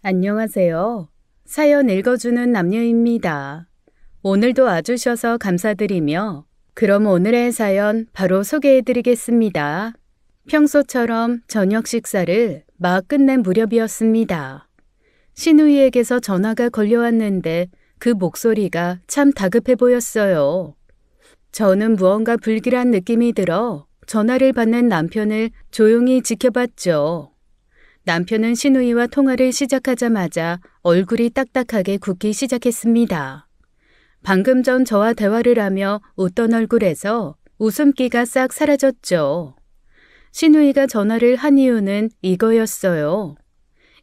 안녕하세요. 사연 읽어주는 남녀입니다. 오늘도 와주셔서 감사드리며 그럼 오늘의 사연 바로 소개해드리겠습니다. 평소처럼 저녁 식사를 막 끝낸 무렵이었습니다. 신우이에게서 전화가 걸려왔는데 그 목소리가 참 다급해 보였어요. 저는 무언가 불길한 느낌이 들어 전화를 받는 남편을 조용히 지켜봤죠. 남편은 신우이와 통화를 시작하자마자 얼굴이 딱딱하게 붓기 시작했습니다. 방금 전 저와 대화를 하며 웃던 얼굴에서 웃음기가 싹 사라졌죠. 신우이가 전화를 한 이유는 이거였어요.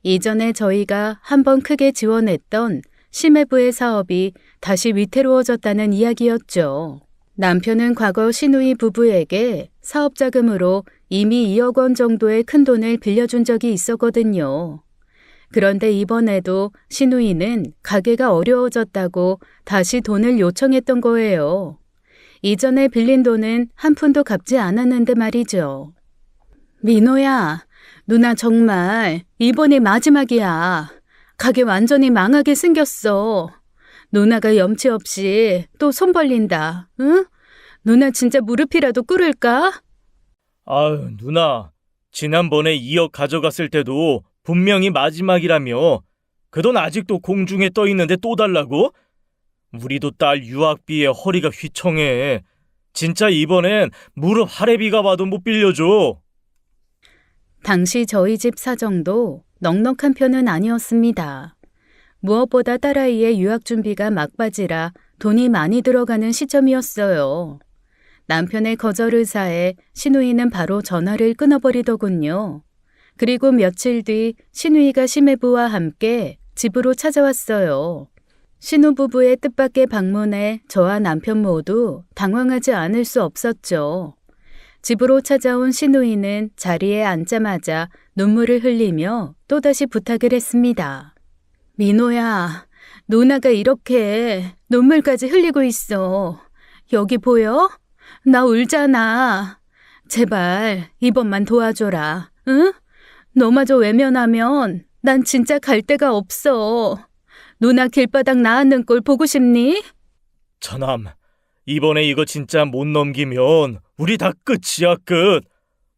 이전에 저희가 한번 크게 지원했던 심해부의 사업이 다시 위태로워졌다는 이야기였죠. 남편은 과거 신우이 부부에게 사업 자금으로 이미 2억 원 정도의 큰 돈을 빌려준 적이 있었거든요. 그런데 이번에도 신우이는 가게가 어려워졌다고 다시 돈을 요청했던 거예요. 이전에 빌린 돈은 한 푼도 갚지 않았는데 말이죠. 민호야, 누나 정말 이번이 마지막이야. 가게 완전히 망하게 생겼어. 누나가 염치 없이 또 손 벌린다. 응? 누나 진짜 무릎이라도 꿇을까? 아유, 누나. 지난번에 2억 가져갔을 때도 분명히 마지막이라며. 그 돈 아직도 공중에 떠 있는데 또 달라고? 우리도 딸 유학비에 허리가 휘청해. 진짜 이번엔 무릎 하래비가 와도 못 빌려줘. 당시 저희 집 사정도 넉넉한 편은 아니었습니다. 무엇보다 딸아이의 유학 준비가 막바지라 돈이 많이 들어가는 시점이었어요. 남편의 거절 의사에 신우이는 바로 전화를 끊어버리더군요. 그리고 며칠 뒤 신우이가 심해부와 함께 집으로 찾아왔어요. 신우부부의 뜻밖의 방문에 저와 남편 모두 당황하지 않을 수 없었죠. 집으로 찾아온 신우이는 자리에 앉자마자 눈물을 흘리며 또다시 부탁을 했습니다. 민호야, 누나가 이렇게 눈물까지 흘리고 있어. 여기 보여? 나 울잖아. 제발 이번만 도와줘라. 응? 너마저 외면하면 난 진짜 갈 데가 없어. 누나 길바닥 나앉는 꼴 보고 싶니? 처남, 이번에 이거 진짜 못 넘기면 우리 다 끝이야, 끝.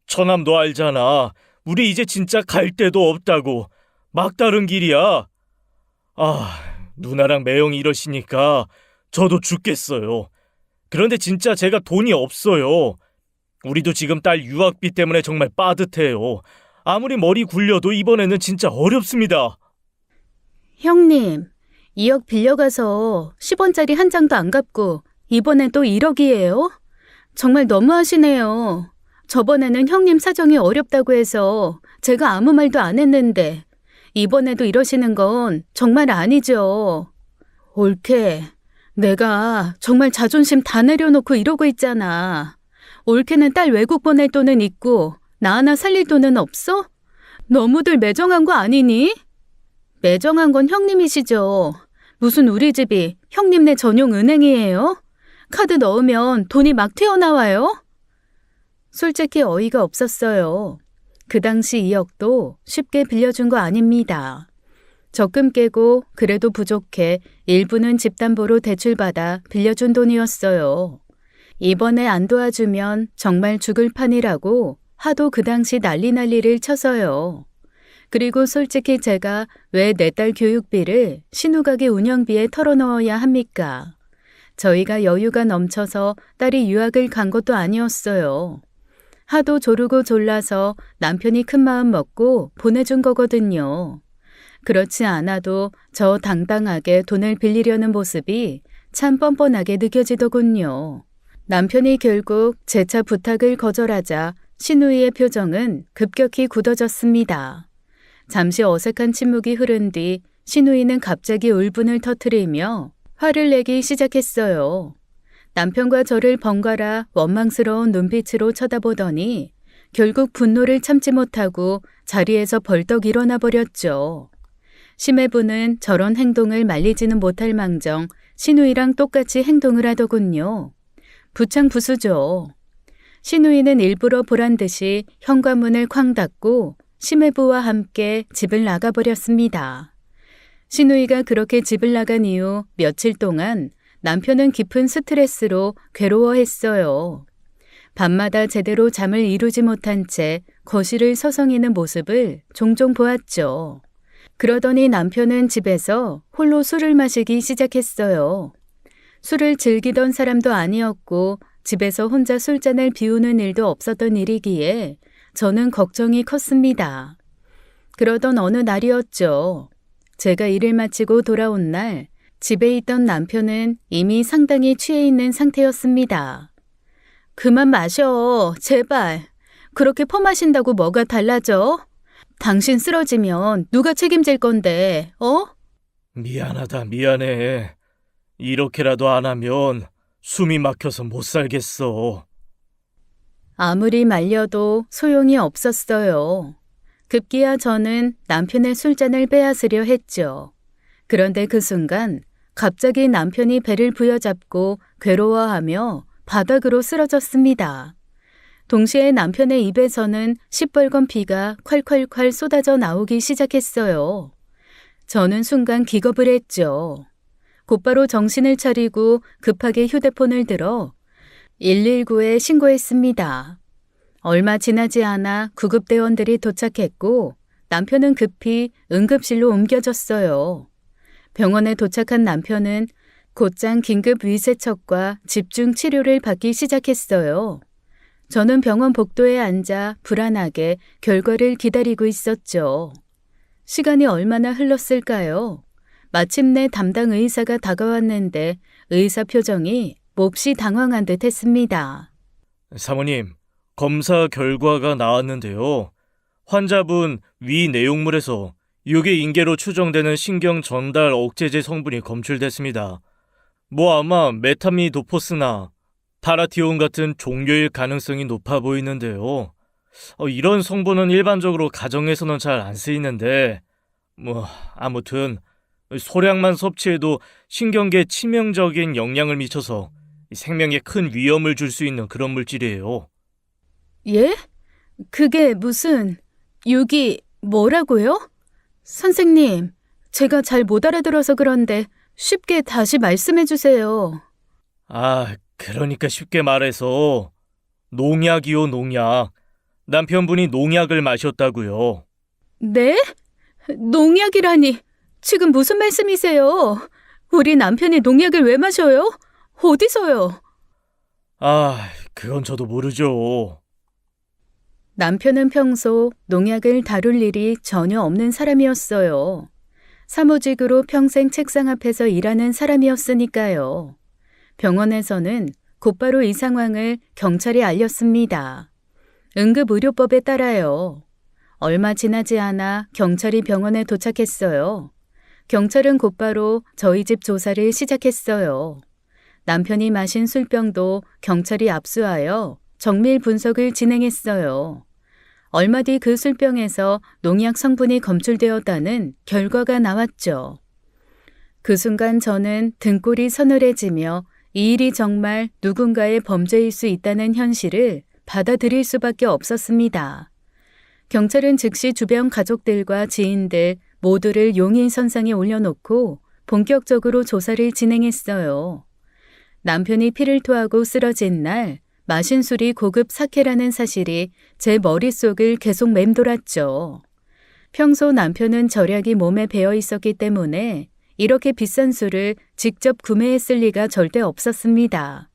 처남도 알잖아. 우리 이제 진짜 갈 데도 없다고. 막다른 길이야. 아, 누나랑 매형이 이러시니까 저도 죽겠어요. 그런데 진짜 제가 돈이 없어요. 우리도 지금 딸 유학비 때문에 정말 빠듯해요. 아무리 머리 굴려도 이번에는 진짜 어렵습니다. 형님, 2억 빌려가서 10원짜리 한 장도 안 갚고 이번엔 또 1억이에요? 정말 너무하시네요. 저번에는 형님 사정이 어렵다고 해서 제가 아무 말도 안 했는데 이번에도 이러시는 건 정말 아니죠. 올케, 내가 정말 자존심 다 내려놓고 이러고 있잖아. 올케는 딸 외국 보낼 돈은 있고 나 하나 살릴 돈은 없어? 너무들 매정한 거 아니니? 매정한 건 형님이시죠. 무슨 우리 집이 형님네 전용 은행이에요? 카드 넣으면 돈이 막 튀어나와요? 솔직히 어이가 없었어요. 그 당시 2억도 쉽게 빌려준 거 아닙니다. 적금 깨고 그래도 부족해 일부는 집담보로 대출받아 빌려준 돈이었어요. 이번에 안 도와주면 정말 죽을 판이라고 하도 그 당시 난리를 쳐서요. 그리고 솔직히 제가 왜 내 딸 교육비를 신우가게 운영비에 털어넣어야 합니까? 저희가 여유가 넘쳐서 딸이 유학을 간 것도 아니었어요. 하도 조르고 졸라서 남편이 큰 마음 먹고 보내준 거거든요. 그렇지 않아도 저 당당하게 돈을 빌리려는 모습이 참 뻔뻔하게 느껴지더군요. 남편이 결국 재차 부탁을 거절하자 신우이의 표정은 급격히 굳어졌습니다. 잠시 어색한 침묵이 흐른 뒤 신우이는 갑자기 울분을 터뜨리며 화를 내기 시작했어요. 남편과 저를 번갈아 원망스러운 눈빛으로 쳐다보더니 결국 분노를 참지 못하고 자리에서 벌떡 일어나 버렸죠. 심해부는 저런 행동을 말리지는 못할 망정 신우이랑 똑같이 행동을 하더군요. 부창부수죠. 신우이는 일부러 보란 듯이 현관문을 쾅 닫고 심해부와 함께 집을 나가버렸습니다. 시누이가 그렇게 집을 나간 이후 며칠 동안 남편은 깊은 스트레스로 괴로워했어요. 밤마다 제대로 잠을 이루지 못한 채 거실을 서성이는 모습을 종종 보았죠. 그러더니 남편은 집에서 홀로 술을 마시기 시작했어요. 술을 즐기던 사람도 아니었고 집에서 혼자 술잔을 비우는 일도 없었던 일이기에 저는 걱정이 컸습니다. 그러던 어느 날이었죠. 제가 일을 마치고 돌아온 날 집에 있던 남편은 이미 상당히 취해 있는 상태였습니다. 그만 마셔, 제발. 그렇게 퍼마신다고 뭐가 달라져? 당신 쓰러지면 누가 책임질 건데, 어? 미안하다, 미안해. 이렇게라도 안 하면 숨이 막혀서 못 살겠어. 아무리 말려도 소용이 없었어요. 급기야 저는 남편의 술잔을 빼앗으려 했죠. 그런데 그 순간 갑자기 남편이 배를 부여잡고 괴로워하며 바닥으로 쓰러졌습니다. 동시에 남편의 입에서는 시뻘건 피가 콸콸콸 쏟아져 나오기 시작했어요. 저는 순간 기겁을 했죠. 곧바로 정신을 차리고 급하게 휴대폰을 들어 119에 신고했습니다. 얼마 지나지 않아 구급대원들이 도착했고 남편은 급히 응급실로 옮겨졌어요. 병원에 도착한 남편은 곧장 긴급 위세척과 집중 치료를 받기 시작했어요. 저는 병원 복도에 앉아 불안하게 결과를 기다리고 있었죠. 시간이 얼마나 흘렀을까요? 마침내 담당 의사가 다가왔는데 의사 표정이 몹시 당황한 듯 했습니다. 사모님, 검사 결과가 나왔는데요. 환자분 위 내용물에서 유기인계로 추정되는 신경 전달 억제제 성분이 검출됐습니다. 아마 메타미도포스나 파라티온 같은 종류일 가능성이 높아 보이는데요. 이런 성분은 일반적으로 가정에서는 잘 안 쓰이는데, 아무튼 소량만 섭취해도 신경계에 치명적인 영향을 미쳐서 생명에 큰 위험을 줄 수 있는 그런 물질이에요. 예? 그게 무슨 뭐라고요? 선생님, 제가 잘 못 알아들어서 그런데 쉽게 다시 말씀해 주세요. 그러니까 쉽게 말해서 농약이요, 농약. 남편분이 농약을 마셨다고요. 네? 농약이라니, 지금 무슨 말씀이세요? 우리 남편이 농약을 왜 마셔요? 어디서요? 그건 저도 모르죠. 남편은 평소 농약을 다룰 일이 전혀 없는 사람이었어요. 사무직으로 평생 책상 앞에서 일하는 사람이었으니까요. 병원에서는 곧바로 이 상황을 경찰에 알렸습니다. 응급의료법에 따라요. 얼마 지나지 않아 경찰이 병원에 도착했어요. 경찰은 곧바로 저희 집 조사를 시작했어요. 남편이 마신 술병도 경찰이 압수하여 정밀 분석을 진행했어요. 얼마 뒤 그 술병에서 농약 성분이 검출되었다는 결과가 나왔죠. 그 순간 저는 등골이 서늘해지며 이 일이 정말 누군가의 범죄일 수 있다는 현실을 받아들일 수밖에 없었습니다. 경찰은 즉시 주변 가족들과 지인들 모두를 용의선상에 올려놓고 본격적으로 조사를 진행했어요. 남편이 피를 토하고 쓰러진 날 마신 술이 고급 사케라는 사실이 제 머릿속을 계속 맴돌았죠. 평소 남편은 절약이 몸에 배어 있었기 때문에 이렇게 비싼 술을 직접 구매했을 리가 절대 없었습니다.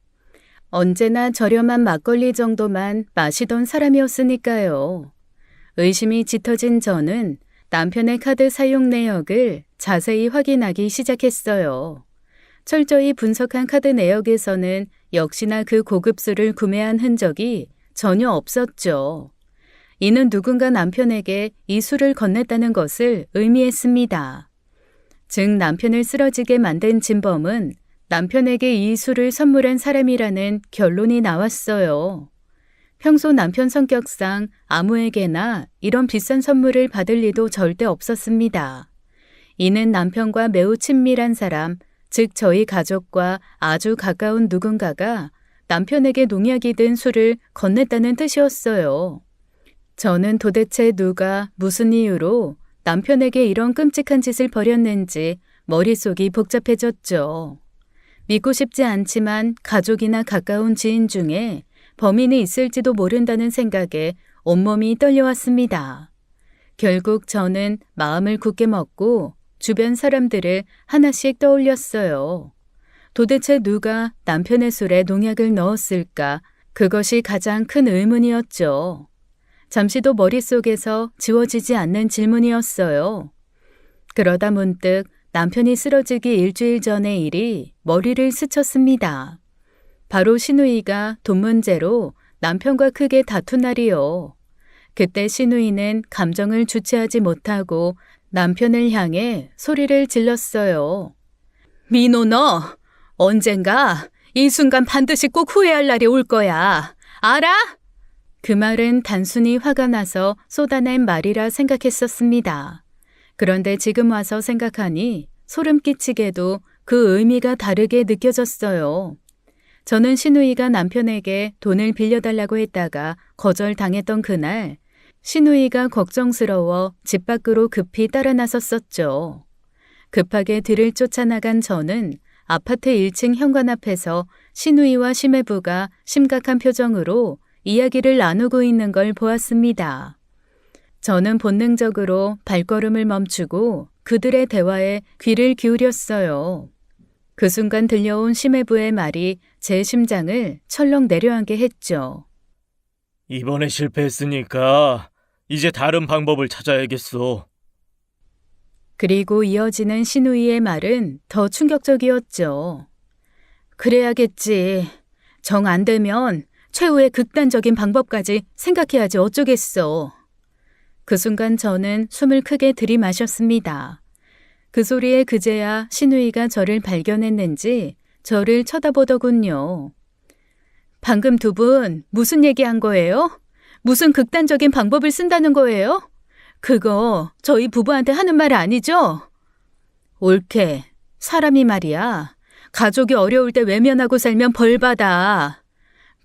언제나 저렴한 막걸리 정도만 마시던 사람이었으니까요. 의심이 짙어진 저는 남편의 카드 사용 내역을 자세히 확인하기 시작했어요. 철저히 분석한 카드 내역에서는 역시나 그 고급술을 구매한 흔적이 전혀 없었죠. 이는 누군가 남편에게 이 술을 건넸다는 것을 의미했습니다. 즉 남편을 쓰러지게 만든 진범은 남편에게 이 술을 선물한 사람이라는 결론이 나왔어요. 평소 남편 성격상 아무에게나 이런 비싼 선물을 받을 리도 절대 없었습니다. 이는 남편과 매우 친밀한 사람, 즉 저희 가족과 아주 가까운 누군가가 남편에게 농약이 든 술을 건넸다는 뜻이었어요. 저는 도대체 누가 무슨 이유로 남편에게 이런 끔찍한 짓을 벌였는지 머릿속이 복잡해졌죠. 믿고 싶지 않지만 가족이나 가까운 지인 중에 범인이 있을지도 모른다는 생각에 온몸이 떨려왔습니다. 결국 저는 마음을 굳게 먹고 주변 사람들을 하나씩 떠올렸어요. 도대체 누가 남편의 술에 농약을 넣었을까? 그것이 가장 큰 의문이었죠. 잠시도 머릿속에서 지워지지 않는 질문이었어요. 그러다 문득 남편이 쓰러지기 일주일 전의 일이 머리를 스쳤습니다. 바로 신우이가 돈 문제로 남편과 크게 다툰 날이요. 그때 신우이는 감정을 주체하지 못하고 남편을 향해 소리를 질렀어요. 민호, 너 언젠가 이 순간 반드시 꼭 후회할 날이 올 거야. 알아? 그 말은 단순히 화가 나서 쏟아낸 말이라 생각했었습니다. 그런데 지금 와서 생각하니 소름 끼치게도 그 의미가 다르게 느껴졌어요. 저는 신우이가 남편에게 돈을 빌려달라고 했다가 거절당했던 그날, 신우이가 걱정스러워 집 밖으로 급히 따라 나섰었죠. 급하게 뒤를 쫓아나간 저는 아파트 1층 현관 앞에서 신우이와 심해부가 심각한 표정으로 이야기를 나누고 있는 걸 보았습니다. 저는 본능적으로 발걸음을 멈추고 그들의 대화에 귀를 기울였어요. 그 순간 들려온 심해부의 말이 제 심장을 철렁 내려앉게 했죠. 이번에 실패했으니까 이제 다른 방법을 찾아야겠어. 그리고 이어지는 신우이의 말은 더 충격적이었죠. 그래야겠지. 정 안 되면 최후의 극단적인 방법까지 생각해야지 어쩌겠어. 그 순간 저는 숨을 크게 들이마셨습니다. 그 소리에 그제야 신우이가 저를 발견했는지 저를 쳐다보더군요. 방금 두 분 무슨 얘기한 거예요? 무슨 극단적인 방법을 쓴다는 거예요? 그거 저희 부부한테 하는 말 아니죠? 옳게. 사람이 말이야. 가족이 어려울 때 외면하고 살면 벌 받아.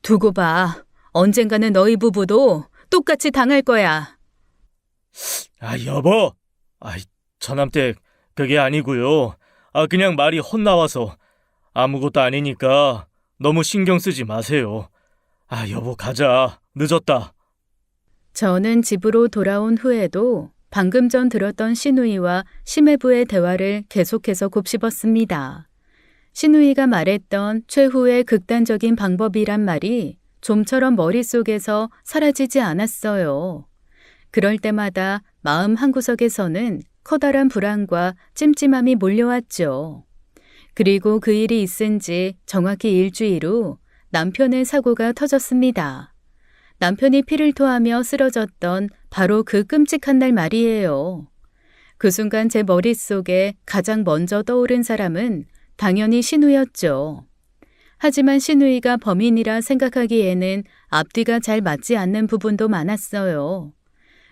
두고 봐. 언젠가는 너희 부부도 똑같이 당할 거야. 여보. 저남댁 그게 아니고요. 그냥 말이 헛나와서 아무것도 아니니까 너무 신경 쓰지 마세요. 여보 가자. 늦었다. 저는 집으로 돌아온 후에도 방금 전 들었던 신우이와 심해부의 대화를 계속해서 곱씹었습니다. 신우이가 말했던 최후의 극단적인 방법이란 말이 좀처럼 머릿속에서 사라지지 않았어요. 그럴 때마다 마음 한구석에서는 커다란 불안과 찜찜함이 몰려왔죠. 그리고 그 일이 있은 지 정확히 일주일 후 남편의 사고가 터졌습니다. 남편이 피를 토하며 쓰러졌던 바로 그 끔찍한 날 말이에요. 그 순간 제 머릿속에 가장 먼저 떠오른 사람은 당연히 신우였죠. 하지만 신우이가 범인이라 생각하기에는 앞뒤가 잘 맞지 않는 부분도 많았어요.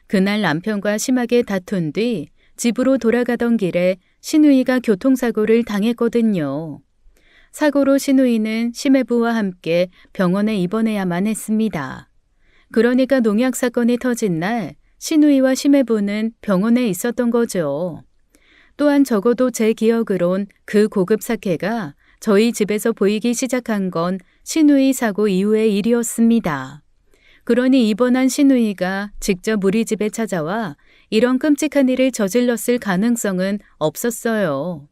그날 남편과 심하게 다툰 뒤 집으로 돌아가던 길에 신우이가 교통사고를 당했거든요. 사고로 신우이는 심해부와 함께 병원에 입원해야만 했습니다. 그러니까 농약 사건이 터진 날 신우이와 심해부는 병원에 있었던 거죠. 또한 적어도 제 기억으론 그 고급 사케가 저희 집에서 보이기 시작한 건 신우이 사고 이후의 일이었습니다. 그러니 입원한 신우이가 직접 우리 집에 찾아와 이런 끔찍한 일을 저질렀을 가능성은 없었어요.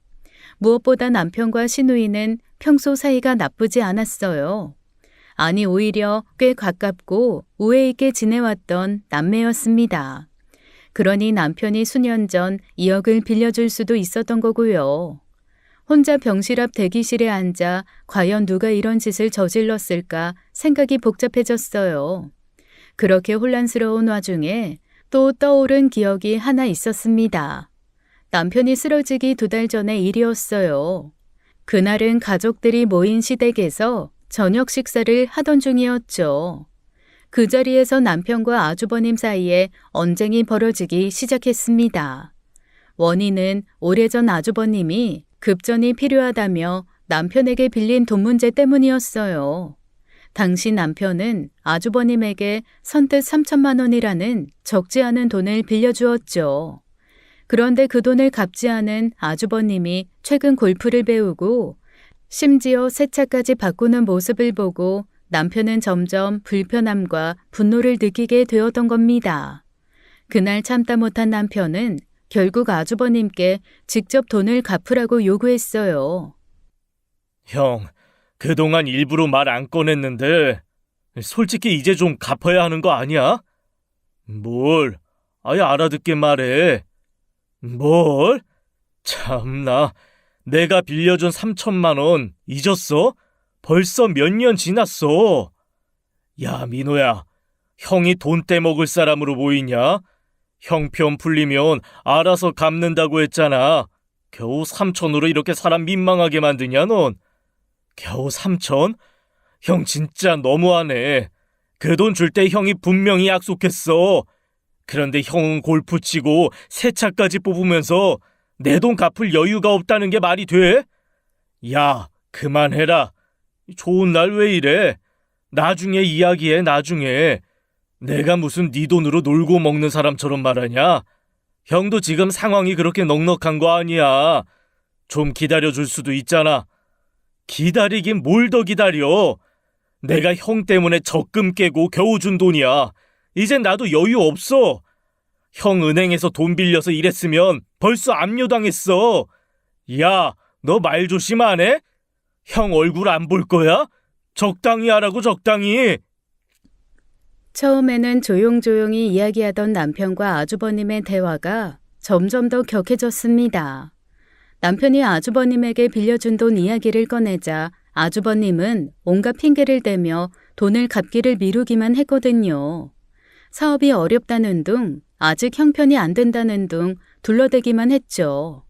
무엇보다 남편과 신우이는 평소 사이가 나쁘지 않았어요. 아니 오히려 꽤 가깝고 우애 있게 지내왔던 남매였습니다. 그러니 남편이 수년 전 2억을 빌려줄 수도 있었던 거고요. 혼자 병실 앞 대기실에 앉아 과연 누가 이런 짓을 저질렀을까 생각이 복잡해졌어요. 그렇게 혼란스러운 와중에 또 떠오른 기억이 하나 있었습니다. 남편이 쓰러지기 2달 전의 일이었어요. 그날은 가족들이 모인 시댁에서 저녁 식사를 하던 중이었죠. 그 자리에서 남편과 아주버님 사이에 언쟁이 벌어지기 시작했습니다. 원인은 오래전 아주버님이 급전이 필요하다며 남편에게 빌린 돈 문제 때문이었어요. 당시 남편은 아주버님에게 선뜻 3천만 원이라는 적지 않은 돈을 빌려주었죠. 그런데 그 돈을 갚지 않은 아주버님이 최근 골프를 배우고 심지어 새 차까지 바꾸는 모습을 보고 남편은 점점 불편함과 분노를 느끼게 되었던 겁니다. 그날 참다 못한 남편은 결국 아주버님께 직접 돈을 갚으라고 요구했어요. 형, 그동안 일부러 말 안 꺼냈는데 솔직히 이제 좀 갚아야 하는 거 아니야? 뭘? 아예 알아듣게 말해. 뭘? 참나, 내가 빌려준 3천만 원 잊었어? 벌써 몇 년 지났어. 야, 민호야, 형이 돈 떼먹을 사람으로 보이냐? 형편 풀리면 알아서 갚는다고 했잖아. 겨우 3천으로 이렇게 사람 민망하게 만드냐, 넌? 겨우 3천? 형 진짜 너무하네. 그 돈 줄 때 형이 분명히 약속했어. 그런데 형은 골프 치고 새 차까지 뽑으면서 내 돈 갚을 여유가 없다는 게 말이 돼? 야, 그만해라. 좋은 날 왜 이래? 나중에 이야기해, 나중에. 내가 무슨 네 돈으로 놀고 먹는 사람처럼 말하냐? 형도 지금 상황이 그렇게 넉넉한 거 아니야. 좀 기다려줄 수도 있잖아. 기다리긴 뭘 더 기다려. 내가 형 때문에 적금 깨고 겨우 준 돈이야. 이젠 나도 여유 없어. 형 은행에서 돈 빌려서 일했으면 벌써 압류당했어. 야, 너 말 조심 안 해? 형 얼굴 안 볼 거야? 적당히 하라고, 적당히. 처음에는 조용조용히 이야기하던 남편과 아주버님의 대화가 점점 더 격해졌습니다. 남편이 아주버님에게 빌려준 돈 이야기를 꺼내자 아주버님은 온갖 핑계를 대며 돈을 갚기를 미루기만 했거든요. 사업이 어렵다는 둥, 아직 형편이 안 된다는 둥 둘러대기만 했죠.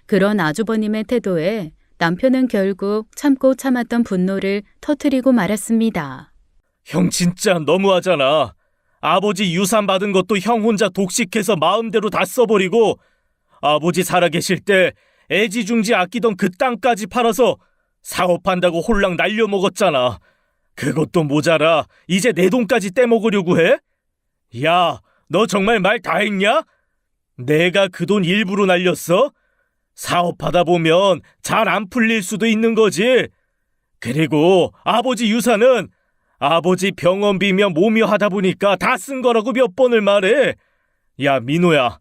그런 아주버님의 태도에 남편은 결국 참고 참았던 분노를 터뜨리고 말았습니다. 형 진짜 너무하잖아. 아버지 유산 받은 것도 형 혼자 독식해서 마음대로 다 써버리고 아버지 살아계실 때 애지중지 아끼던 그 땅까지 팔아서 사업한다고 홀랑 날려먹었잖아. 그것도 모자라 이제 내 돈까지 떼먹으려고 해? 야, 너 정말 말 다 했냐? 내가 그 돈 일부러 날렸어? 사업하다 보면 잘 안 풀릴 수도 있는 거지. 그리고 아버지 유산은 아버지 병원비며 뭐며 하다 보니까 다 쓴 거라고 몇 번을 말해. 야, 민호야,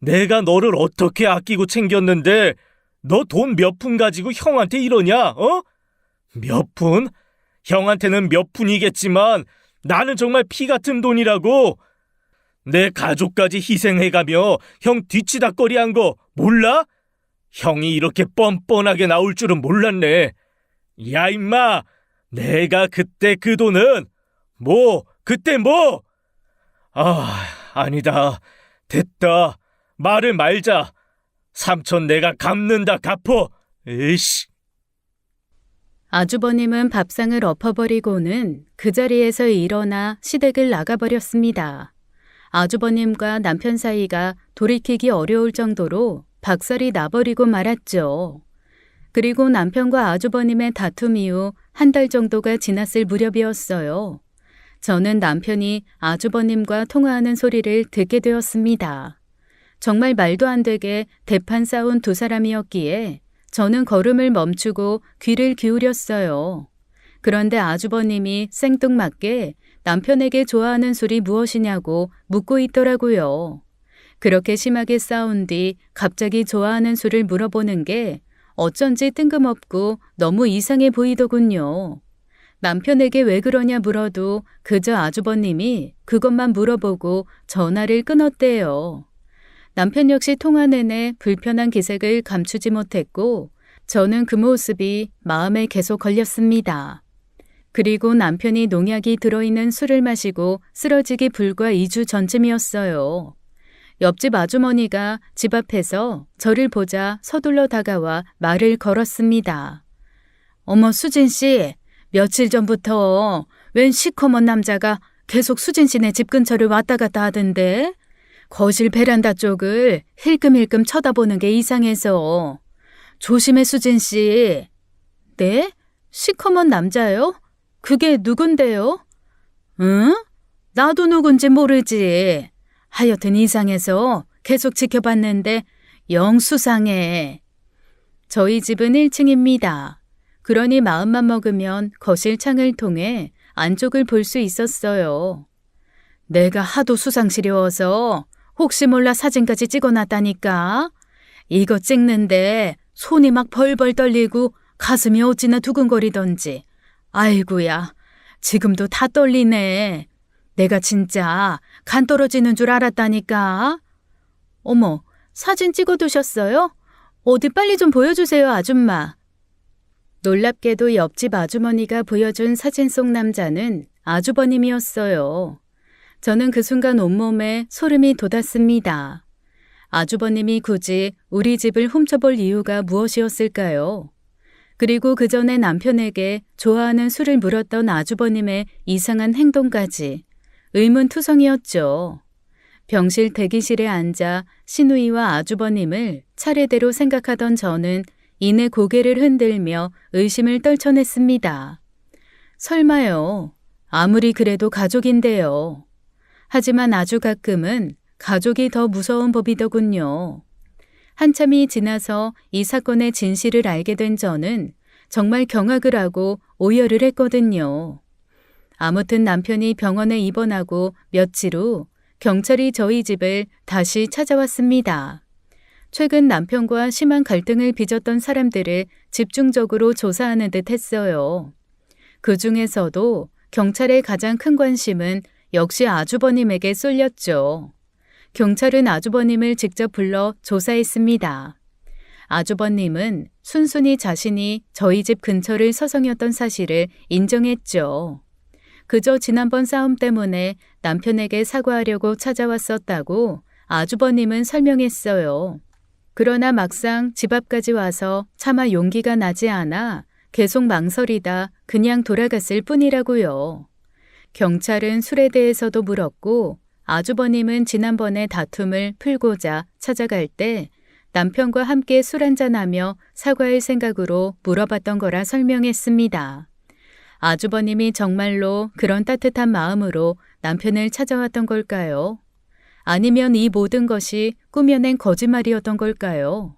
내가 너를 어떻게 아끼고 챙겼는데 너 돈 몇 푼 가지고 형한테 이러냐? 어? 몇 푼? 형한테는 몇 푼이겠지만 나는 정말 피 같은 돈이라고. 내 가족까지 희생해가며 형 뒤치다꺼리한 거 몰라? 형이 이렇게 뻔뻔하게 나올 줄은 몰랐네. 야, 임마, 내가 그때 그 돈은 그때 뭐? 아, 아니다. 됐다. 말을 말자. 3천 내가 갚는다, 갚어. 에이씨. 아주버님은 밥상을 엎어버리고는 그 자리에서 일어나 시댁을 나가버렸습니다. 아주버님과 남편 사이가 돌이키기 어려울 정도로 박살이 나버리고 말았죠. 그리고 남편과 아주버님의 다툼 이후 한 달 정도가 지났을 무렵이었어요. 저는 남편이 아주버님과 통화하는 소리를 듣게 되었습니다. 정말 말도 안 되게 대판 싸운 두 사람이었기에 저는 걸음을 멈추고 귀를 기울였어요. 그런데 아주버님이 생뚱맞게 남편에게 좋아하는 술이 무엇이냐고 묻고 있더라고요. 그렇게 심하게 싸운 뒤 갑자기 좋아하는 술을 물어보는 게 어쩐지 뜬금없고 너무 이상해 보이더군요. 남편에게 왜 그러냐 물어도 그저 아주버님이 그것만 물어보고 전화를 끊었대요. 남편 역시 통화 내내 불편한 기색을 감추지 못했고 저는 그 모습이 마음에 계속 걸렸습니다. 그리고 남편이 농약이 들어있는 술을 마시고 쓰러지기 불과 2주 전쯤이었어요. 옆집 아주머니가 집 앞에서 저를 보자 서둘러 다가와 말을 걸었습니다. 어머, 수진 씨, 며칠 전부터 웬 시커먼 남자가 계속 수진 씨네 집 근처를 왔다 갔다 하던데 거실 베란다 쪽을 힐끔힐끔 쳐다보는 게 이상해서. 조심해, 수진 씨. 네? 시커먼 남자요? 그게 누군데요? 응? 나도 누군지 모르지. 하여튼 이상해서 계속 지켜봤는데 영 수상해. 저희 집은 1층입니다. 그러니 마음만 먹으면 거실 창을 통해 안쪽을 볼 수 있었어요. 내가 하도 수상스러워서 혹시 몰라 사진까지 찍어놨다니까. 이거 찍는데 손이 막 벌벌 떨리고 가슴이 어찌나 두근거리던지. 아이고야, 지금도 다 떨리네. 내가 진짜 간 떨어지는 줄 알았다니까. 어머, 사진 찍어두셨어요? 어디 빨리 좀 보여주세요, 아줌마. 놀랍게도 옆집 아주머니가 보여준 사진 속 남자는 아주버님이었어요. 저는 그 순간 온몸에 소름이 돋았습니다. 아주버님이 굳이 우리 집을 훔쳐볼 이유가 무엇이었을까요? 그리고 그 전에 남편에게 좋아하는 술을 물었던 아주버님의 이상한 행동까지 의문투성이었죠. 병실 대기실에 앉아 시누이와 아주버님을 차례대로 생각하던 저는 이내 고개를 흔들며 의심을 떨쳐냈습니다. 설마요. 아무리 그래도 가족인데요. 하지만 아주 가끔은 가족이 더 무서운 법이더군요. 한참이 지나서 이 사건의 진실을 알게 된 저는 정말 경악을 하고 오열을 했거든요. 아무튼 남편이 병원에 입원하고 며칠 후 경찰이 저희 집을 다시 찾아왔습니다. 최근 남편과 심한 갈등을 빚었던 사람들을 집중적으로 조사하는 듯 했어요. 그 중에서도 경찰의 가장 큰 관심은 역시 아주버님에게 쏠렸죠. 경찰은 아주버님을 직접 불러 조사했습니다. 아주버님은 순순히 자신이 저희 집 근처를 서성였던 사실을 인정했죠. 그저 지난번 싸움 때문에 남편에게 사과하려고 찾아왔었다고 아주버님은 설명했어요. 그러나 막상 집 앞까지 와서 차마 용기가 나지 않아 계속 망설이다 그냥 돌아갔을 뿐이라고요. 경찰은 술에 대해서도 물었고 아주버님은 지난번에 다툼을 풀고자 찾아갈 때 남편과 함께 술 한잔하며 사과할 생각으로 물어봤던 거라 설명했습니다. 아주버님이 정말로 그런 따뜻한 마음으로 남편을 찾아왔던 걸까요? 아니면 이 모든 것이 꾸며낸 거짓말이었던 걸까요?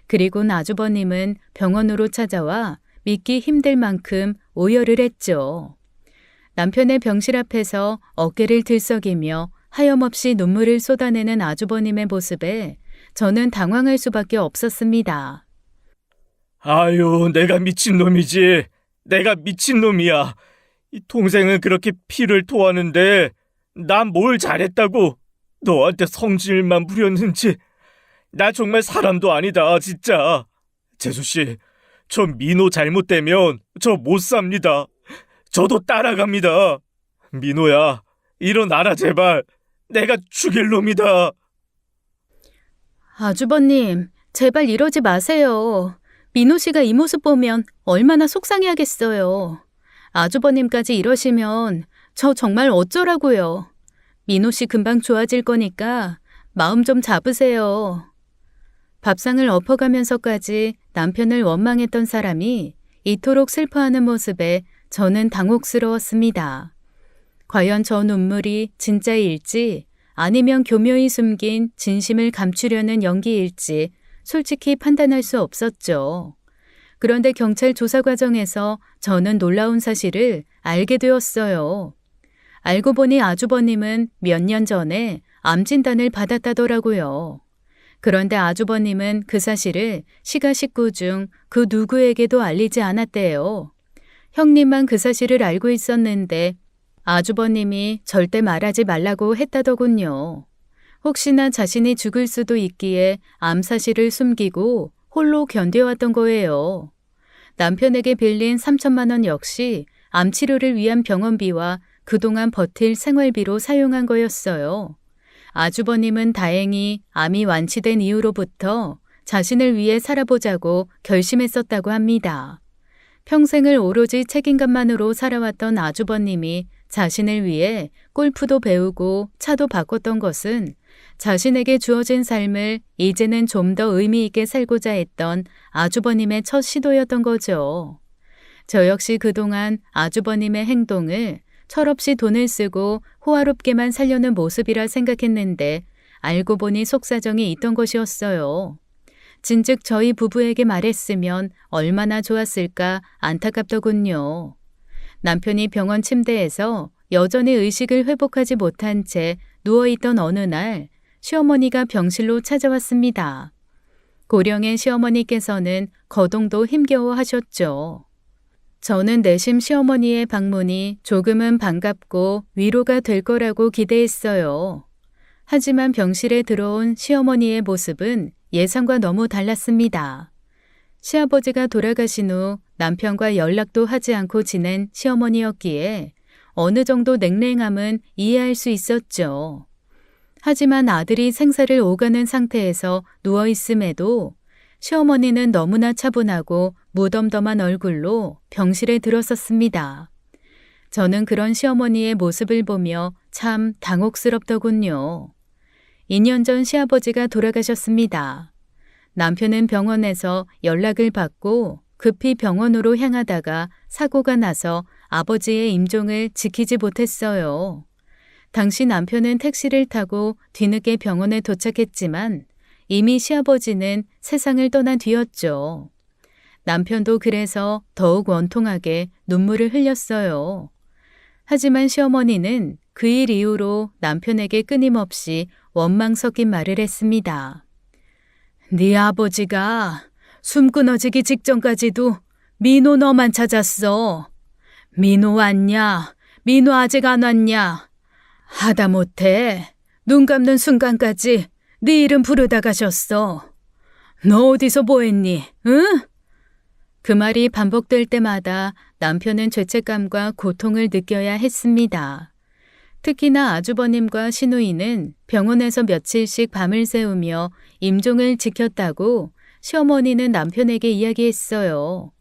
그리곤 아주버님은 병원으로 찾아와 믿기 힘들 만큼 오열을 했죠. 남편의 병실 앞에서 어깨를 들썩이며 하염없이 눈물을 쏟아내는 아주버님의 모습에 저는 당황할 수밖에 없었습니다. 아유, 내가 미친놈이지. 내가 미친놈이야. 이 동생은 그렇게 피를 토하는데 난 뭘 잘했다고 너한테 성질만 부렸는지. 나 정말 사람도 아니다, 진짜. 재수씨, 저 민호 잘못되면 저 못 삽니다. 저도 따라갑니다. 민호야, 일어나라 제발. 내가 죽일 놈이다. 아주버님, 제발 이러지 마세요. 민호 씨가 이 모습 보면 얼마나 속상해하겠어요. 아주버님까지 이러시면 저 정말 어쩌라고요. 민호 씨 금방 좋아질 거니까 마음 좀 잡으세요. 밥상을 엎어가면서까지 남편을 원망했던 사람이 이토록 슬퍼하는 모습에 저는 당혹스러웠습니다. 과연 저 눈물이 진짜일지 아니면 교묘히 숨긴 진심을 감추려는 연기일지 솔직히 판단할 수 없었죠. 그런데 경찰 조사 과정에서 저는 놀라운 사실을 알게 되었어요. 알고 보니 아주버님은 몇 년 전에 암 진단을 받았다더라고요. 그런데 아주버님은 그 사실을 시가 식구 중 그 누구에게도 알리지 않았대요. 형님만 그 사실을 알고 있었는데 아주버님이 절대 말하지 말라고 했다더군요. 혹시나 자신이 죽을 수도 있기에 암 사실을 숨기고 홀로 견뎌왔던 거예요. 남편에게 빌린 3천만 원 역시 암 치료를 위한 병원비와 그동안 버틸 생활비로 사용한 거였어요. 아주버님은 다행히 암이 완치된 이후로부터 자신을 위해 살아보자고 결심했었다고 합니다. 평생을 오로지 책임감만으로 살아왔던 아주버님이 자신을 위해 골프도 배우고 차도 바꿨던 것은 자신에게 주어진 삶을 이제는 좀 더 의미 있게 살고자 했던 아주버님의 첫 시도였던 거죠. 저 역시 그동안 아주버님의 행동을 철없이 돈을 쓰고 호화롭게만 살려는 모습이라 생각했는데 알고 보니 속사정이 있던 것이었어요. 진즉 저희 부부에게 말했으면 얼마나 좋았을까 안타깝더군요. 남편이 병원 침대에서 여전히 의식을 회복하지 못한 채 누워있던 어느 날 시어머니가 병실로 찾아왔습니다. 고령의 시어머니께서는 거동도 힘겨워 하셨죠. 저는 내심 시어머니의 방문이 조금은 반갑고 위로가 될 거라고 기대했어요. 하지만 병실에 들어온 시어머니의 모습은 예상과 너무 달랐습니다. 시아버지가 돌아가신 후 남편과 연락도 하지 않고 지낸 시어머니였기에 어느 정도 냉랭함은 이해할 수 있었죠. 하지만 아들이 생사를 오가는 상태에서 누워있음에도 시어머니는 너무나 차분하고 무덤덤한 얼굴로 병실에 들어섰습니다. 저는 그런 시어머니의 모습을 보며 참 당혹스럽더군요. 2년 전 시아버지가 돌아가셨습니다. 남편은 병원에서 연락을 받고 급히 병원으로 향하다가 사고가 나서 아버지의 임종을 지키지 못했어요. 당시 남편은 택시를 타고 뒤늦게 병원에 도착했지만 이미 시아버지는 세상을 떠난 뒤였죠. 남편도 그래서 더욱 원통하게 눈물을 흘렸어요. 하지만 시어머니는 그 일 이후로 남편에게 끊임없이 원망 섞인 말을 했습니다. 네 아버지가 숨 끊어지기 직전까지도 민호 너만 찾았어. 민호 왔냐? 민호 아직 안 왔냐? 하다못해 눈 감는 순간까지 네 이름 부르다 가셨어. 너 어디서 뭐했니? 응? 그 말이 반복될 때마다 남편은 죄책감과 고통을 느껴야 했습니다. 특히나 아주버님과 시누이는 병원에서 며칠씩 밤을 새우며 임종을 지켰다고 시어머니는 남편에게 이야기했어요.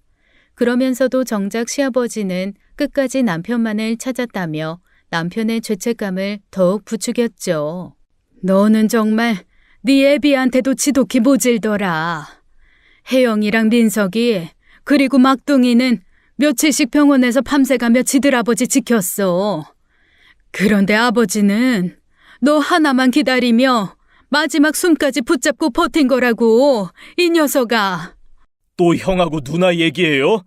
그러면서도 정작 시아버지는 끝까지 남편만을 찾았다며 남편의 죄책감을 더욱 부추겼죠. 너는 정말 네 애비한테도 지독히 모질더라. 혜영이랑 민석이 그리고 막둥이는 며칠씩 병원에서 밤새가며 지들 아버지 지켰어. 그런데 아버지는 너 하나만 기다리며 마지막 숨까지 붙잡고 버틴 거라고, 이 녀석아. 또 형하고 누나 얘기예요?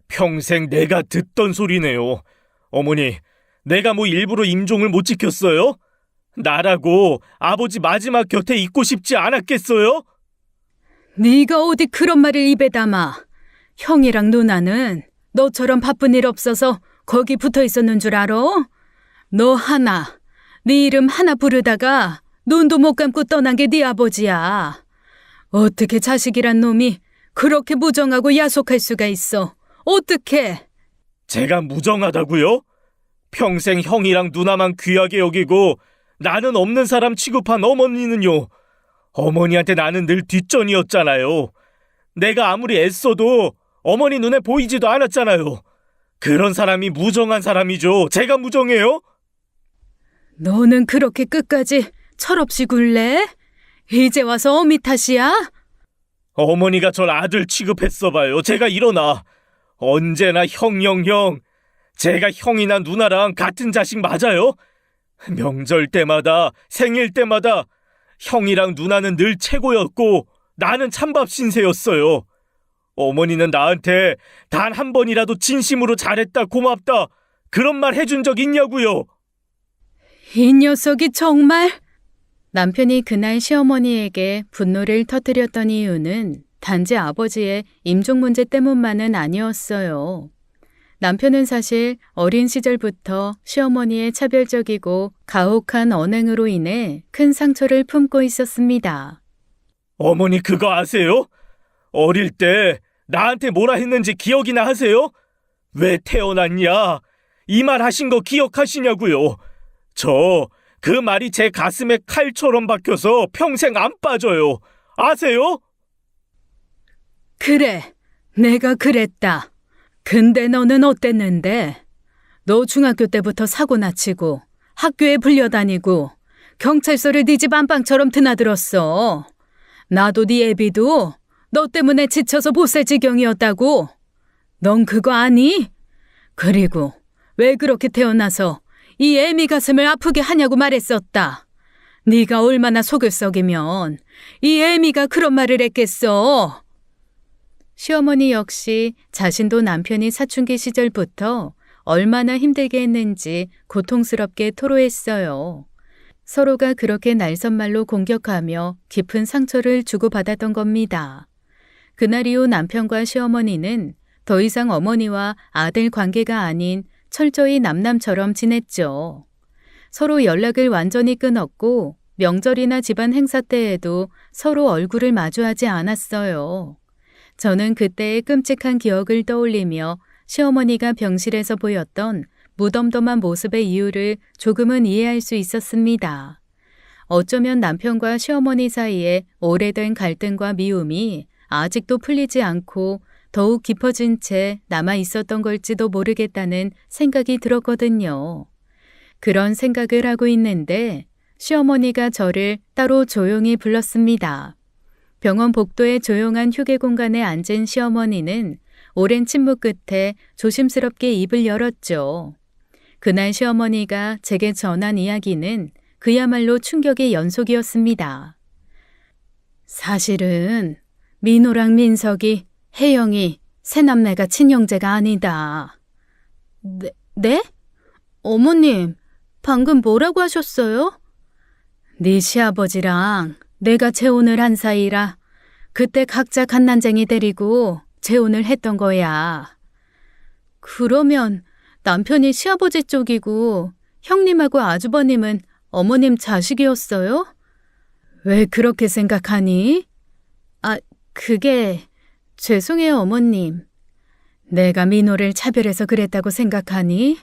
평생 내가 듣던 소리네요. 어머니, 내가 뭐 일부러 임종을 못 지켰어요? 나라고 아버지 마지막 곁에 있고 싶지 않았겠어요? 네가 어디 그런 말을 입에 담아. 형이랑 누나는 너처럼 바쁜 일 없어서 거기 붙어 있었는 줄 알아? 너 하나, 네 이름 하나 부르다가 눈도 못 감고 떠난 게 네 아버지야. 어떻게 자식이란 놈이 그렇게 무정하고 야속할 수가 있어. 어떻게? 제가 무정하다고요? 평생 형이랑 누나만 귀하게 여기고 나는 없는 사람 취급한 어머니는요. 어머니한테 나는 늘 뒷전이었잖아요. 내가 아무리 애써도 어머니 눈에 보이지도 않았잖아요. 그런 사람이 무정한 사람이죠. 제가 무정해요? 너는 그렇게 끝까지 철없이 굴래? 이제 와서 어미 탓이야? 어머니가 절 아들 취급했어 봐요. 제가 일어나. 언제나 형. 제가 형이나 누나랑 같은 자식 맞아요? 명절 때마다, 생일 때마다 형이랑 누나는 늘 최고였고 나는 찬밥 신세였어요. 어머니는 나한테 단 한 번이라도 진심으로 잘했다, 고맙다 그런 말 해준 적 있냐고요? 이 녀석이 정말... 남편이 그날 시어머니에게 분노를 터뜨렸던 이유는 단지 아버지의 임종 문제 때문만은 아니었어요. 남편은 사실 어린 시절부터 시어머니의 차별적이고 가혹한 언행으로 인해 큰 상처를 품고 있었습니다. 어머니 그거 아세요? 어릴 때 나한테 뭐라 했는지 기억이나 하세요? 왜 태어났냐? 이 말 하신 거 기억하시냐고요? 저 그 말이 제 가슴에 칼처럼 박혀서 평생 안 빠져요. 아세요? 그래, 내가 그랬다. 근데 너는 어땠는데? 너 중학교 때부터 사고나 치고 학교에 불려다니고 경찰서를 네 집 안방처럼 드나들었어. 나도 네 애비도 너 때문에 지쳐서 못 살 지경이었다고. 넌 그거 아니? 그리고 왜 그렇게 태어나서 이 애미 가슴을 아프게 하냐고 말했었다. 네가 얼마나 속을 썩이면 이 애미가 그런 말을 했겠어. 시어머니 역시 자신도 남편이 사춘기 시절부터 얼마나 힘들게 했는지 고통스럽게 토로했어요. 서로가 그렇게 날선말로 공격하며 깊은 상처를 주고받았던 겁니다. 그날 이후 남편과 시어머니는 더 이상 어머니와 아들 관계가 아닌 철저히 남남처럼 지냈죠. 서로 연락을 완전히 끊었고 명절이나 집안 행사 때에도 서로 얼굴을 마주하지 않았어요. 저는 그때의 끔찍한 기억을 떠올리며 시어머니가 병실에서 보였던 무덤덤한 모습의 이유를 조금은 이해할 수 있었습니다. 어쩌면 남편과 시어머니 사이에 오래된 갈등과 미움이 아직도 풀리지 않고 더욱 깊어진 채 남아 있었던 걸지도 모르겠다는 생각이 들었거든요. 그런 생각을 하고 있는데 시어머니가 저를 따로 조용히 불렀습니다. 병원 복도의 조용한 휴게 공간에 앉은 시어머니는 오랜 침묵 끝에 조심스럽게 입을 열었죠. 그날 시어머니가 제게 전한 이야기는 그야말로 충격의 연속이었습니다. 사실은 민호랑 민석이, 혜영이 새남매가 친형제가 아니다. 네? 어머님, 방금 뭐라고 하셨어요? 네 시아버지랑 내가 재혼을 한 사이라 그때 각자 갓난쟁이 데리고 재혼을 했던 거야. 그러면 남편이 시아버지 쪽이고 형님하고 아주버님은 어머님 자식이었어요? 왜 그렇게 생각하니? 그게 죄송해요, 어머님. 내가 민호를 차별해서 그랬다고 생각하니?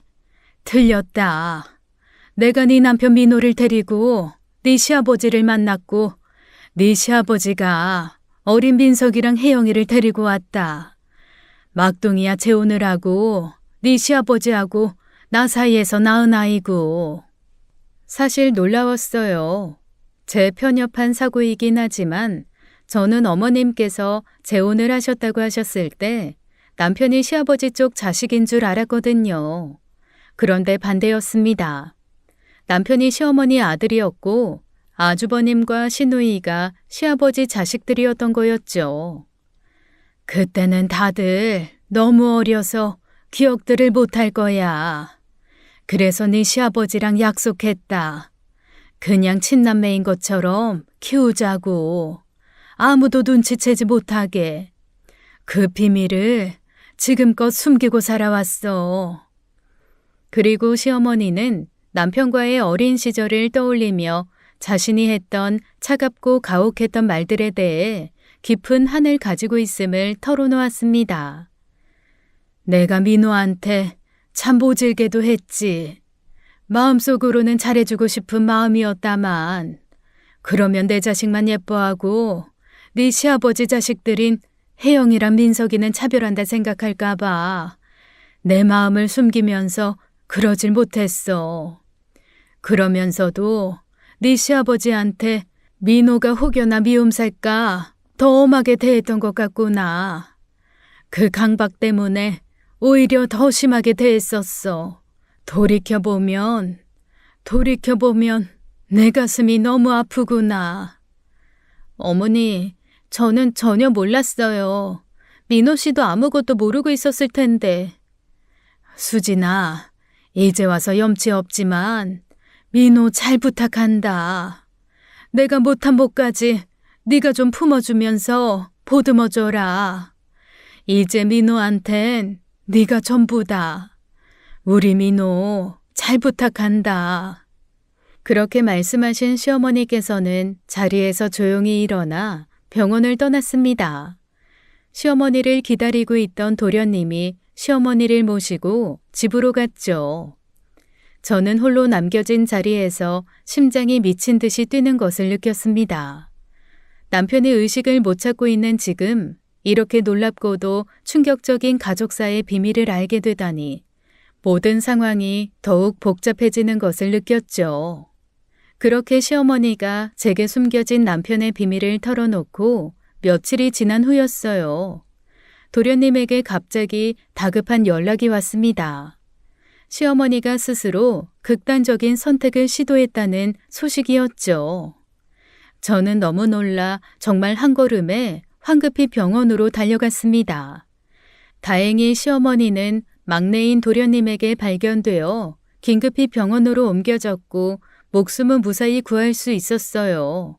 틀렸다. 내가 네 남편 민호를 데리고 네 시아버지를 만났고 네 시아버지가 어린 민석이랑 혜영이를 데리고 왔다. 막둥이야 재혼을 하고 네 시아버지하고 나 사이에서 낳은 아이고. 사실 놀라웠어요. 제 편협한 사고이긴 하지만 저는 어머님께서 재혼을 하셨다고 하셨을 때 남편이 시아버지 쪽 자식인 줄 알았거든요. 그런데 반대였습니다. 남편이 시어머니 아들이었고 아주버님과 시누이가 시아버지 자식들이었던 거였죠. 그때는 다들 너무 어려서 기억들을 못할 거야. 그래서 네 시아버지랑 약속했다. 그냥 친남매인 것처럼 키우자고. 아무도 눈치채지 못하게. 그 비밀을 지금껏 숨기고 살아왔어. 그리고 시어머니는 남편과의 어린 시절을 떠올리며 자신이 했던 차갑고 가혹했던 말들에 대해 깊은 한을 가지고 있음을 털어놓았습니다. 내가 민호한테 참 모질게도 했지. 마음속으로는 잘해주고 싶은 마음이었다만 그러면 내 자식만 예뻐하고 네 시아버지 자식들인 혜영이랑 민석이는 차별한다 생각할까 봐 내 마음을 숨기면서 그러질 못했어. 그러면서도 네 시아버지한테 민호가 혹여나 미움 살까 더 엄하게 대했던 것 같구나. 그 강박 때문에 오히려 더 심하게 대했었어. 돌이켜보면 내 가슴이 너무 아프구나. 어머니, 저는 전혀 몰랐어요. 민호 씨도 아무것도 모르고 있었을 텐데. 수진아, 이제 와서 염치 없지만 민호 잘 부탁한다. 내가 못한 복까지 네가 좀 품어주면서 보듬어줘라. 이제 민호한텐 네가 전부다. 우리 민호 잘 부탁한다. 그렇게 말씀하신 시어머니께서는 자리에서 조용히 일어나 병원을 떠났습니다. 시어머니를 기다리고 있던 도련님이 시어머니를 모시고 집으로 갔죠. 저는 홀로 남겨진 자리에서 심장이 미친 듯이 뛰는 것을 느꼈습니다. 남편이 의식을 못 찾고 있는 지금 이렇게 놀랍고도 충격적인 가족사의 비밀을 알게 되다니 모든 상황이 더욱 복잡해지는 것을 느꼈죠. 그렇게 시어머니가 제게 숨겨진 남편의 비밀을 털어놓고 며칠이 지난 후였어요. 도련님에게 갑자기 다급한 연락이 왔습니다. 시어머니가 스스로 극단적인 선택을 시도했다는 소식이었죠. 저는 너무 놀라 정말 한 걸음에 황급히 병원으로 달려갔습니다. 다행히 시어머니는 막내인 도련님에게 발견되어 긴급히 병원으로 옮겨졌고 목숨은 무사히 구할 수 있었어요.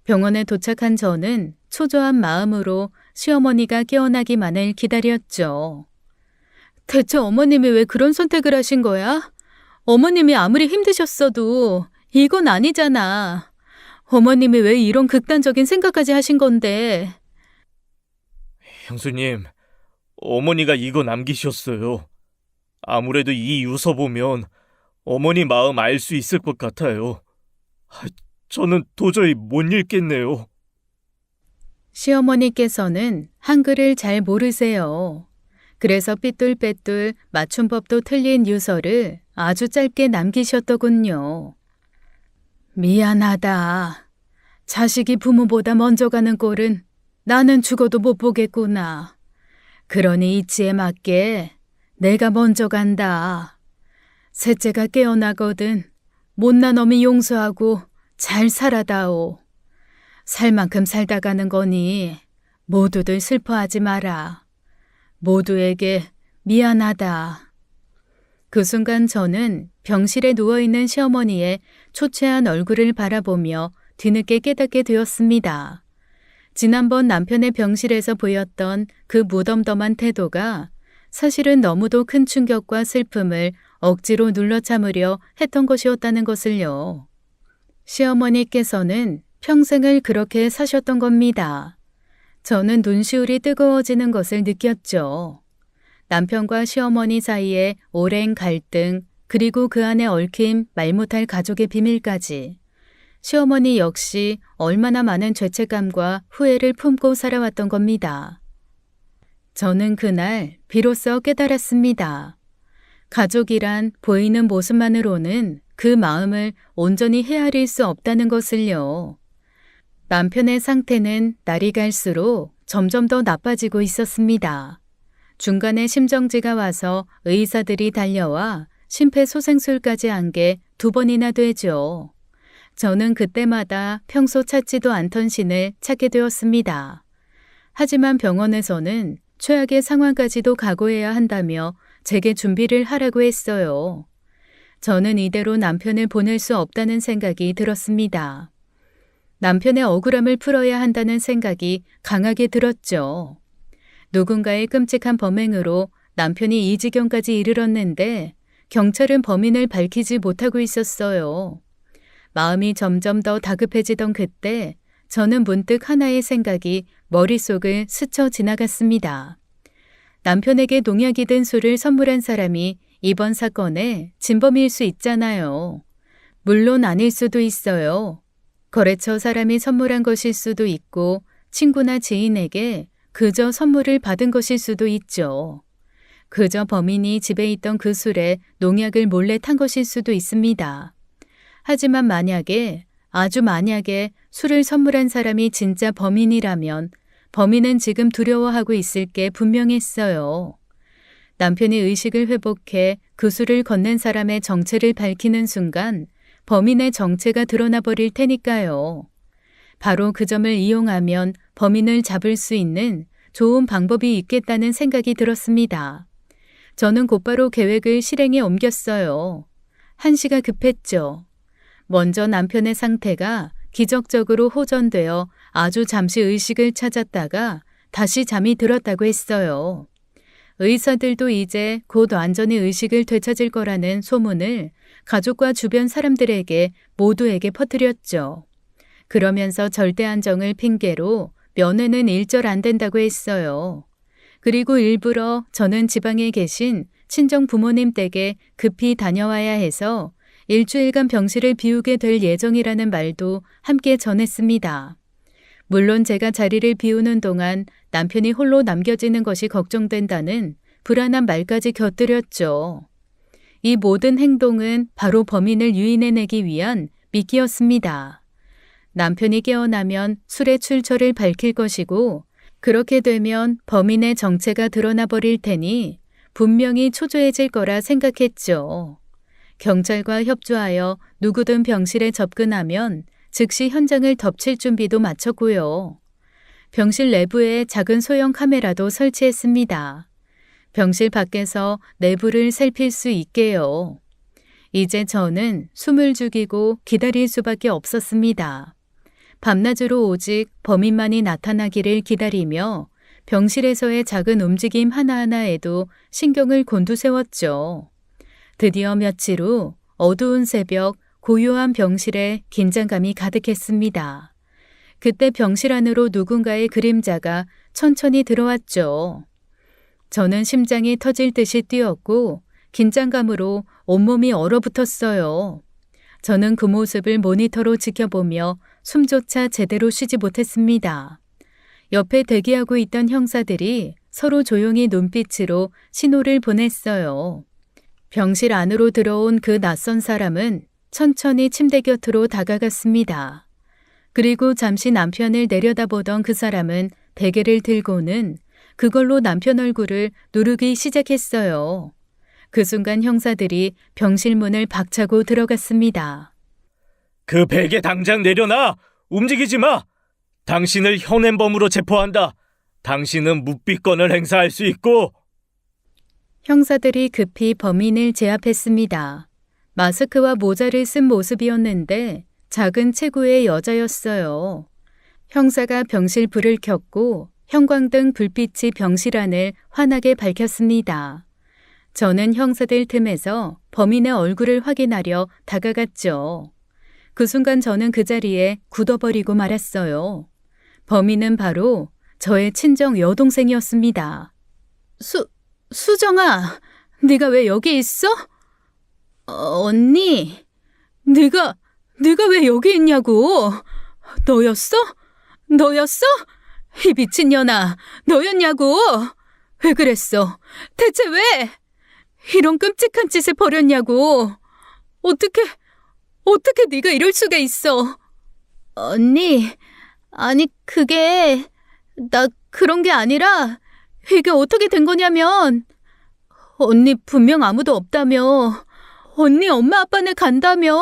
병원에 도착한 저는 초조한 마음으로 시어머니가 깨어나기만을 기다렸죠. 대체 어머님이 왜 그런 선택을 하신 거야? 어머님이 아무리 힘드셨어도 이건 아니잖아. 어머님이 왜 이런 극단적인 생각까지 하신 건데. 형수님, 어머니가 이거 남기셨어요. 아무래도 이 유서 보면 어머니 마음 알 수 있을 것 같아요. 저는 도저히 못 읽겠네요. 시어머니께서는 한글을 잘 모르세요. 그래서 삐뚤빼뚤 맞춤법도 틀린 유서를 아주 짧게 남기셨더군요. 미안하다. 자식이 부모보다 먼저 가는 꼴은 나는 죽어도 못 보겠구나. 그러니 이치에 맞게 내가 먼저 간다. 셋째가 깨어나거든 못난 어미 용서하고 잘 살아다오. 살 만큼 살다 가는 거니 모두들 슬퍼하지 마라. 모두에게 미안하다. 그 순간 저는 병실에 누워있는 시어머니의 초췌한 얼굴을 바라보며 뒤늦게 깨닫게 되었습니다. 지난번 남편의 병실에서 보였던 그 무덤덤한 태도가 사실은 너무도 큰 충격과 슬픔을 억지로 눌러 참으려 했던 것이었다는 것을요. 시어머니께서는 평생을 그렇게 사셨던 겁니다. 저는 눈시울이 뜨거워지는 것을 느꼈죠. 남편과 시어머니 사이에 오랜 갈등, 그리고 그 안에 얽힌 말 못할 가족의 비밀까지. 시어머니 역시 얼마나 많은 죄책감과 후회를 품고 살아왔던 겁니다. 저는 그날 비로소 깨달았습니다. 가족이란 보이는 모습만으로는 그 마음을 온전히 헤아릴 수 없다는 것을요. 남편의 상태는 날이 갈수록 점점 더 나빠지고 있었습니다. 중간에 심정지가 와서 의사들이 달려와 심폐소생술까지 한 게 2번이나 되죠. 저는 그때마다 평소 찾지도 않던 신을 찾게 되었습니다. 하지만 병원에서는 최악의 상황까지도 각오해야 한다며 제게 준비를 하라고 했어요. 저는 이대로 남편을 보낼 수 없다는 생각이 들었습니다. 남편의 억울함을 풀어야 한다는 생각이 강하게 들었죠. 누군가의 끔찍한 범행으로 남편이 이 지경까지 이르렀는데 경찰은 범인을 밝히지 못하고 있었어요. 마음이 점점 더 다급해지던 그때 저는 문득 하나의 생각이 머릿속을 스쳐 지나갔습니다. 남편에게 농약이 든 술을 선물한 사람이 이번 사건의 진범일 수 있잖아요. 물론 아닐 수도 있어요. 거래처 사람이 선물한 것일 수도 있고 친구나 지인에게 그저 선물을 받은 것일 수도 있죠. 그저 범인이 집에 있던 그 술에 농약을 몰래 탄 것일 수도 있습니다. 하지만 만약에, 아주 만약에 술을 선물한 사람이 진짜 범인이라면 범인은 지금 두려워하고 있을 게 분명했어요. 남편이 의식을 회복해 그 술을 건넨 사람의 정체를 밝히는 순간 범인의 정체가 드러나 버릴 테니까요. 바로 그 점을 이용하면 범인을 잡을 수 있는 좋은 방법이 있겠다는 생각이 들었습니다. 저는 곧바로 계획을 실행에 옮겼어요. 한시가 급했죠. 먼저 남편의 상태가 기적적으로 호전되어 아주 잠시 의식을 찾았다가 다시 잠이 들었다고 했어요. 의사들도 이제 곧 완전히 의식을 되찾을 거라는 소문을 가족과 주변 사람들에게 모두에게 퍼뜨렸죠. 그러면서 절대 안정을 핑계로 면회는 일절 안 된다고 했어요. 그리고 일부러 저는 지방에 계신 친정 부모님 댁에 급히 다녀와야 해서 일주일간 병실을 비우게 될 예정이라는 말도 함께 전했습니다. 물론 제가 자리를 비우는 동안 남편이 홀로 남겨지는 것이 걱정된다는 불안한 말까지 곁들였죠. 이 모든 행동은 바로 범인을 유인해내기 위한 미끼였습니다. 남편이 깨어나면 술의 출처를 밝힐 것이고 그렇게 되면 범인의 정체가 드러나 버릴 테니 분명히 초조해질 거라 생각했죠. 경찰과 협조하여 누구든 병실에 접근하면 즉시 현장을 덮칠 준비도 마쳤고요. 병실 내부에 작은 소형 카메라도 설치했습니다. 병실 밖에서 내부를 살필 수 있게요. 이제 저는 숨을 죽이고 기다릴 수밖에 없었습니다. 밤낮으로 오직 범인만이 나타나기를 기다리며 병실에서의 작은 움직임 하나하나에도 신경을 곤두세웠죠. 드디어 며칠 후 어두운 새벽 고요한 병실에 긴장감이 가득했습니다. 그때 병실 안으로 누군가의 그림자가 천천히 들어왔죠. 저는 심장이 터질 듯이 뛰었고 긴장감으로 온몸이 얼어붙었어요. 저는 그 모습을 모니터로 지켜보며 숨조차 제대로 쉬지 못했습니다. 옆에 대기하고 있던 형사들이 서로 조용히 눈빛으로 신호를 보냈어요. 병실 안으로 들어온 그 낯선 사람은 천천히 침대 곁으로 다가갔습니다. 그리고 잠시 남편을 내려다보던 그 사람은 베개를 들고는 그걸로 남편 얼굴을 누르기 시작했어요. 그 순간 형사들이 병실 문을 박차고 들어갔습니다. 그 베개 당장 내려놔! 움직이지 마! 당신을 현행범으로 체포한다. 당신은 묵비권을 행사할 수 있고. 형사들이 급히 범인을 제압했습니다. 마스크와 모자를 쓴 모습이었는데 작은 체구의 여자였어요. 형사가 병실 불을 켰고 형광등 불빛이 병실 안을 환하게 밝혔습니다. 저는 형사들 틈에서 범인의 얼굴을 확인하려 다가갔죠. 그 순간 저는 그 자리에 굳어버리고 말았어요. 범인은 바로 저의 친정 여동생이었습니다. 수정아, 네가 왜 여기 있어? 언니, 네가 왜 여기 있냐고? 너였어? 이 미친년아, 너였냐고? 왜 그랬어? 대체 왜? 이런 끔찍한 짓을 벌였냐고? 어떻게 네가 이럴 수가 있어? 언니, 아니 그게 나 그런 게 아니라 이게 어떻게 된 거냐면 언니 분명 아무도 없다며 언니 엄마 아빠네 간다며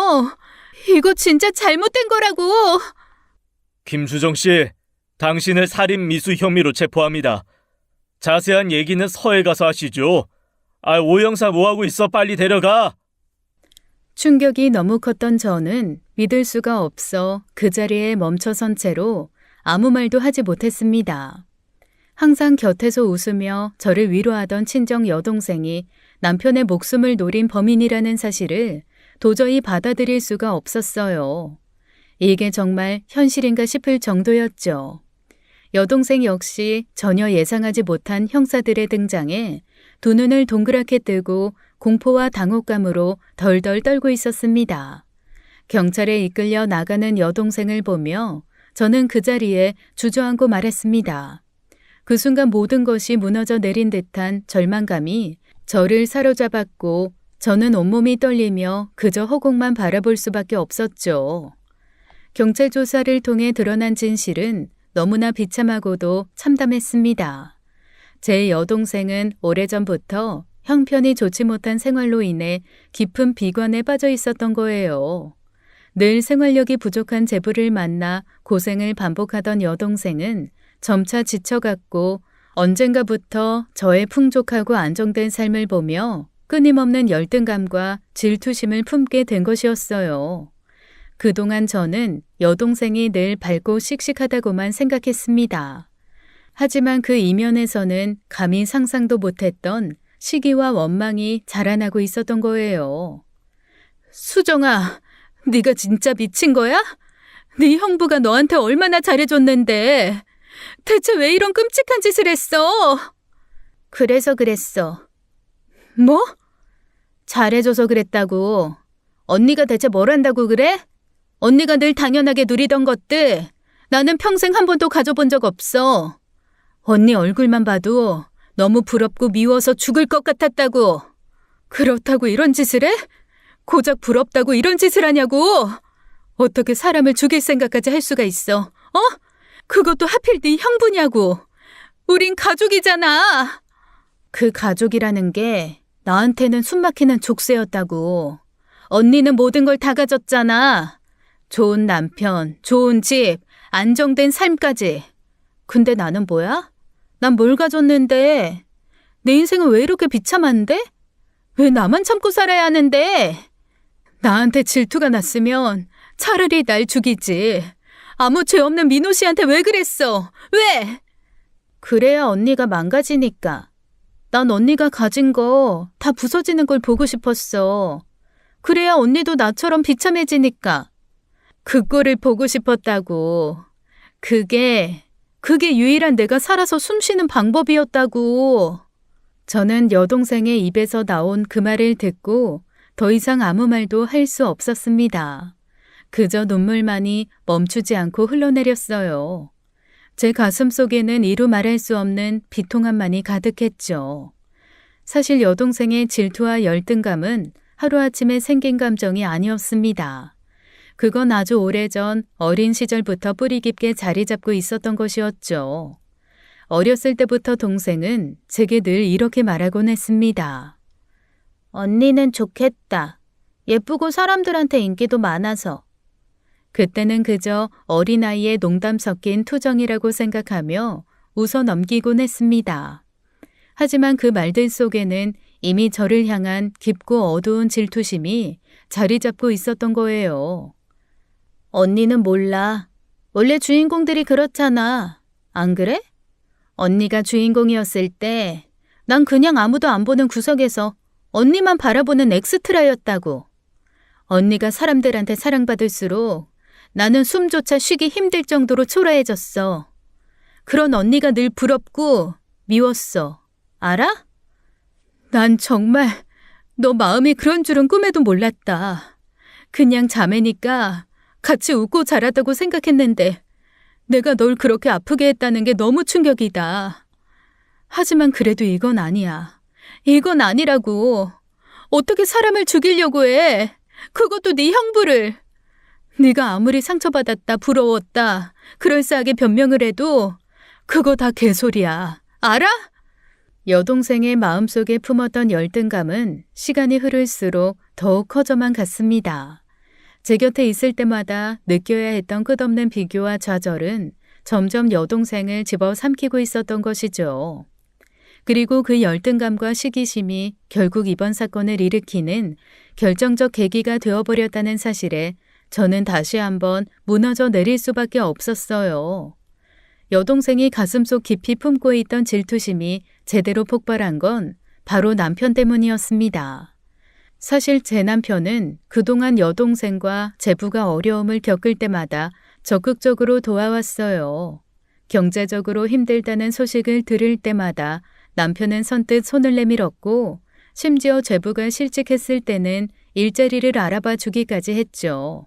이거 진짜 잘못된 거라고. 김수정 씨, 당신을 살인 미수 혐의로 체포합니다. 자세한 얘기는 서에 가서 하시죠. 오 형사 뭐하고 있어? 빨리 데려가. 충격이 너무 컸던 저는 믿을 수가 없어 그 자리에 멈춰선 채로 아무 말도 하지 못했습니다. 항상 곁에서 웃으며 저를 위로하던 친정 여동생이 남편의 목숨을 노린 범인이라는 사실을 도저히 받아들일 수가 없었어요. 이게 정말 현실인가 싶을 정도였죠. 여동생 역시 전혀 예상하지 못한 형사들의 등장에 두 눈을 동그랗게 뜨고 공포와 당혹감으로 덜덜 떨고 있었습니다. 경찰에 이끌려 나가는 여동생을 보며 저는 그 자리에 주저앉고 말았습니다. 그 순간 모든 것이 무너져 내린 듯한 절망감이 저를 사로잡았고 저는 온몸이 떨리며 그저 허공만 바라볼 수밖에 없었죠. 경찰 조사를 통해 드러난 진실은 너무나 비참하고도 참담했습니다. 제 여동생은 오래전부터 형편이 좋지 못한 생활로 인해 깊은 비관에 빠져 있었던 거예요. 늘 생활력이 부족한 제부를 만나 고생을 반복하던 여동생은 점차 지쳐갔고 언젠가부터 저의 풍족하고 안정된 삶을 보며 끊임없는 열등감과 질투심을 품게 된 것이었어요. 그동안 저는 여동생이 늘 밝고 씩씩하다고만 생각했습니다. 하지만 그 이면에서는 감히 상상도 못했던 시기와 원망이 자라나고 있었던 거예요. 수정아, 네가 진짜 미친 거야? 네 형부가 너한테 얼마나 잘해줬는데 대체 왜 이런 끔찍한 짓을 했어? 그래서 그랬어. 뭐? 잘해줘서 그랬다고. 언니가 대체 뭘 한다고 그래? 언니가 늘 당연하게 누리던 것들 나는 평생 한 번도 가져본 적 없어. 언니 얼굴만 봐도 너무 부럽고 미워서 죽을 것 같았다고. 그렇다고 이런 짓을 해? 고작 부럽다고 이런 짓을 하냐고. 어떻게 사람을 죽일 생각까지 할 수가 있어? 그것도 하필 네 형부냐고. 우린 가족이잖아. 그 가족이라는 게 나한테는 숨막히는 족쇄였다고. 언니는 모든 걸 다 가졌잖아. 좋은 남편, 좋은 집, 안정된 삶까지. 근데 나는 뭐야? 난 뭘 가졌는데? 내 인생은 왜 이렇게 비참한데? 왜 나만 참고 살아야 하는데? 나한테 질투가 났으면 차라리 날 죽이지. 아무 죄 없는 민호 씨한테 왜 그랬어? 왜? 그래야 언니가 망가지니까. 난 언니가 가진 거 다 부서지는 걸 보고 싶었어. 그래야 언니도 나처럼 비참해지니까. 그거를 보고 싶었다고. 그게 유일한 내가 살아서 숨 쉬는 방법이었다고. 저는 여동생의 입에서 나온 그 말을 듣고 더 이상 아무 말도 할 수 없었습니다. 그저 눈물만이 멈추지 않고 흘러내렸어요. 제 가슴 속에는 이루 말할 수 없는 비통함만이 가득했죠. 사실 여동생의 질투와 열등감은 하루아침에 생긴 감정이 아니었습니다. 그건 아주 오래전 어린 시절부터 뿌리 깊게 자리 잡고 있었던 것이었죠. 어렸을 때부터 동생은 제게 늘 이렇게 말하곤 했습니다. 언니는 좋겠다. 예쁘고 사람들한테 인기도 많아서. 그때는 그저 어린아이의 농담 섞인 투정이라고 생각하며 웃어 넘기곤 했습니다. 하지만 그 말들 속에는 이미 저를 향한 깊고 어두운 질투심이 자리 잡고 있었던 거예요. 언니는 몰라. 원래 주인공들이 그렇잖아. 안 그래? 언니가 주인공이었을 때 난 그냥 아무도 안 보는 구석에서 언니만 바라보는 엑스트라였다고. 언니가 사람들한테 사랑받을수록 나는 숨조차 쉬기 힘들 정도로 초라해졌어. 그런 언니가 늘 부럽고 미웠어. 알아? 난 정말 너 마음이 그런 줄은 꿈에도 몰랐다. 그냥 자매니까 같이 웃고 자랐다고 생각했는데 내가 널 그렇게 아프게 했다는 게 너무 충격이다. 하지만 그래도 이건 아니야. 이건 아니라고. 어떻게 사람을 죽이려고 해? 그것도 네 형부를. 네가 아무리 상처받았다, 부러웠다, 그럴싸하게 변명을 해도 그거 다 개소리야. 알아? 여동생의 마음속에 품었던 열등감은 시간이 흐를수록 더욱 커져만 갔습니다. 제 곁에 있을 때마다 느껴야 했던 끝없는 비교와 좌절은 점점 여동생을 집어삼키고 있었던 것이죠. 그리고 그 열등감과 시기심이 결국 이번 사건을 일으키는 결정적 계기가 되어버렸다는 사실에 저는 다시 한번 무너져 내릴 수밖에 없었어요. 여동생이 가슴속 깊이 품고 있던 질투심이 제대로 폭발한 건 바로 남편 때문이었습니다. 사실 제 남편은 그동안 여동생과 제부가 어려움을 겪을 때마다 적극적으로 도와왔어요. 경제적으로 힘들다는 소식을 들을 때마다 남편은 선뜻 손을 내밀었고 심지어 제부가 실직했을 때는 일자리를 알아봐 주기까지 했죠.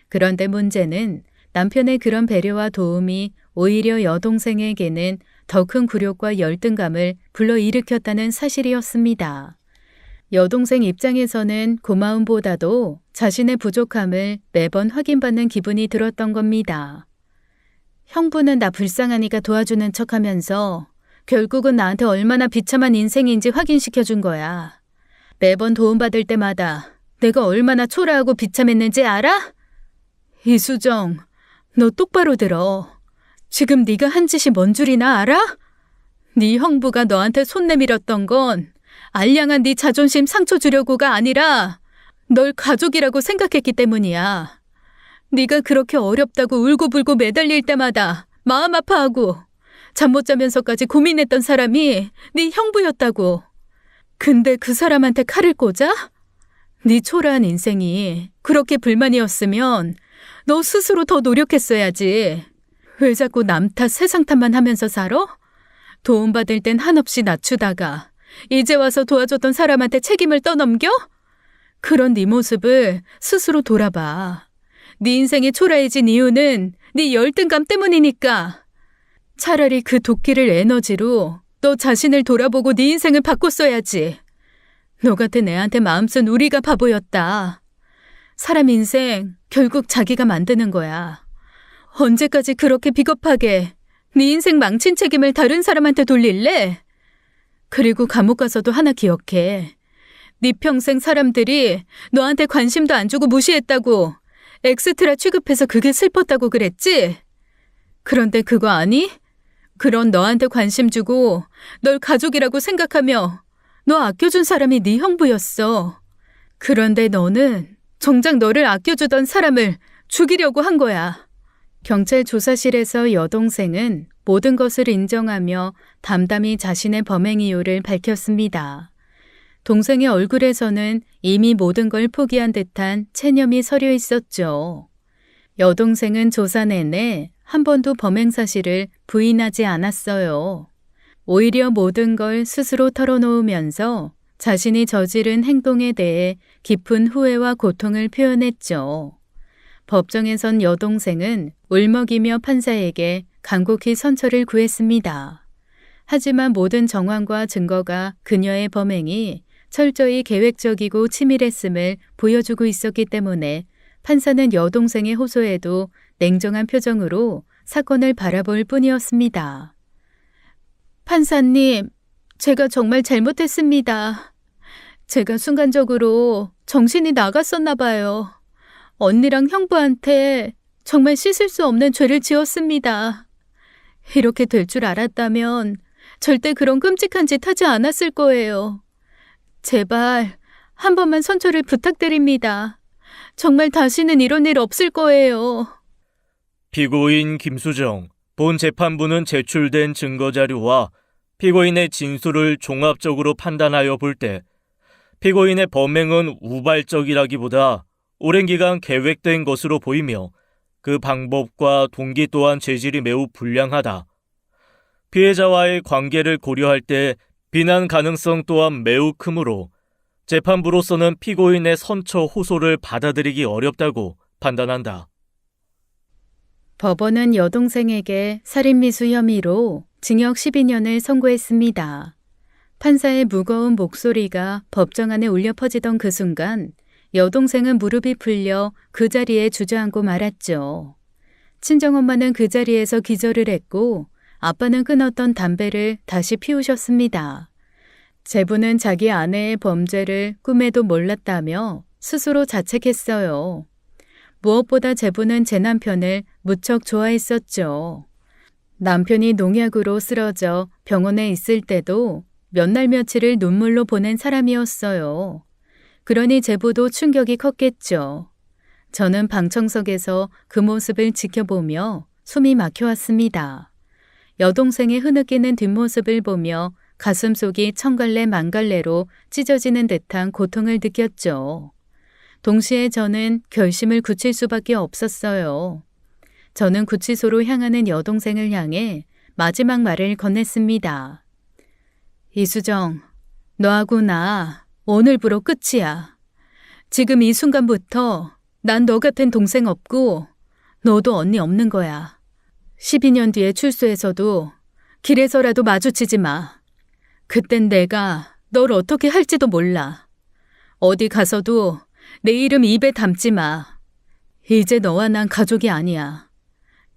그런데 문제는 남편의 그런 배려와 도움이 오히려 여동생에게는 더 큰 굴욕과 열등감을 불러일으켰다는 사실이었습니다. 여동생 입장에서는 고마움보다도 자신의 부족함을 매번 확인받는 기분이 들었던 겁니다. 형부는 나 불쌍하니까 도와주는 척하면서 결국은 나한테 얼마나 비참한 인생인지 확인시켜준 거야. 매번 도움받을 때마다 내가 얼마나 초라하고 비참했는지 알아? 이수정, 너 똑바로 들어. 지금 네가 한 짓이 뭔 줄이나 알아? 네 형부가 너한테 손 내밀었던 건 알량한 네 자존심 상처 주려고가 아니라 널 가족이라고 생각했기 때문이야. 네가 그렇게 어렵다고 울고불고 매달릴 때마다 마음 아파하고 잠 못 자면서까지 고민했던 사람이 네 형부였다고. 근데 그 사람한테 칼을 꽂아? 네 초라한 인생이 그렇게 불만이었으면 너 스스로 더 노력했어야지. 왜 자꾸 남 탓 세상 탓만 하면서 살아? 도움받을 땐 한없이 낮추다가 이제 와서 도와줬던 사람한테 책임을 떠넘겨? 그런 네 모습을 스스로 돌아봐. 네 인생이 초라해진 이유는 네 열등감 때문이니까. 차라리 그 도끼를 에너지로 너 자신을 돌아보고 네 인생을 바꿨어야지. 너 같은 애한테 마음 쓴 우리가 바보였다. 사람 인생 결국 자기가 만드는 거야. 언제까지 그렇게 비겁하게 네 인생 망친 책임을 다른 사람한테 돌릴래? 그리고 감옥 가서도 하나 기억해. 네 평생 사람들이 너한테 관심도 안 주고 무시했다고. 엑스트라 취급해서 그게 슬펐다고 그랬지? 그런데 그거 아니? 그런 너한테 관심 주고 널 가족이라고 생각하며 너 아껴준 사람이 네 형부였어. 그런데 너는 정작 너를 아껴주던 사람을 죽이려고 한 거야. 경찰 조사실에서 여동생은 모든 것을 인정하며 담담히 자신의 범행 이유를 밝혔습니다. 동생의 얼굴에서는 이미 모든 걸 포기한 듯한 체념이 서려 있었죠. 여동생은 조사 내내 한 번도 범행 사실을 부인하지 않았어요. 오히려 모든 걸 스스로 털어놓으면서 자신이 저지른 행동에 대해 깊은 후회와 고통을 표현했죠. 법정에선 여동생은 울먹이며 판사에게 간곡히 선처를 구했습니다. 하지만 모든 정황과 증거가 그녀의 범행이 철저히 계획적이고 치밀했음을 보여주고 있었기 때문에 판사는 여동생의 호소에도 냉정한 표정으로 사건을 바라볼 뿐이었습니다. 판사님, 제가 정말 잘못했습니다. 제가 순간적으로 정신이 나갔었나 봐요. 언니랑 형부한테 정말 씻을 수 없는 죄를 지었습니다. 이렇게 될 줄 알았다면 절대 그런 끔찍한 짓 하지 않았을 거예요. 제발 한 번만 선처를 부탁드립니다. 정말 다시는 이런 일 없을 거예요. 피고인 김수정, 본 재판부는 제출된 증거자료와 피고인의 진술을 종합적으로 판단하여 볼 때 피고인의 범행은 우발적이라기보다 오랜 기간 계획된 것으로 보이며 그 방법과 동기 또한 죄질이 매우 불량하다. 피해자와의 관계를 고려할 때 비난 가능성 또한 매우 크므로 재판부로서는 피고인의 선처 호소를 받아들이기 어렵다고 판단한다. 법원은 여동생에게 살인미수 혐의로 징역 12년을 선고했습니다. 판사의 무거운 목소리가 법정 안에 울려 퍼지던 그 순간 여동생은 무릎이 풀려 그 자리에 주저앉고 말았죠. 친정엄마는 그 자리에서 기절을 했고 아빠는 끊었던 담배를 다시 피우셨습니다. 제부는 자기 아내의 범죄를 꿈에도 몰랐다며 스스로 자책했어요. 무엇보다 제부는 제 남편을 무척 좋아했었죠. 남편이 농약으로 쓰러져 병원에 있을 때도 몇 날 며칠을 눈물로 보낸 사람이었어요. 그러니 제부도 충격이 컸겠죠. 저는 방청석에서 그 모습을 지켜보며 숨이 막혀왔습니다. 여동생의 흐느끼는 뒷모습을 보며 가슴속이 천갈래 만갈래로 찢어지는 듯한 고통을 느꼈죠. 동시에 저는 결심을 굳힐 수밖에 없었어요. 저는 구치소로 향하는 여동생을 향해 마지막 말을 건넸습니다. 이수정, 너하고 나 오늘부로 끝이야. 지금 이 순간부터 난 너 같은 동생 없고 너도 언니 없는 거야. 12년 뒤에 출소해서도 길에서라도 마주치지 마. 그땐 내가 널 어떻게 할지도 몰라. 어디 가서도 내 이름 입에 담지 마. 이제 너와 난 가족이 아니야.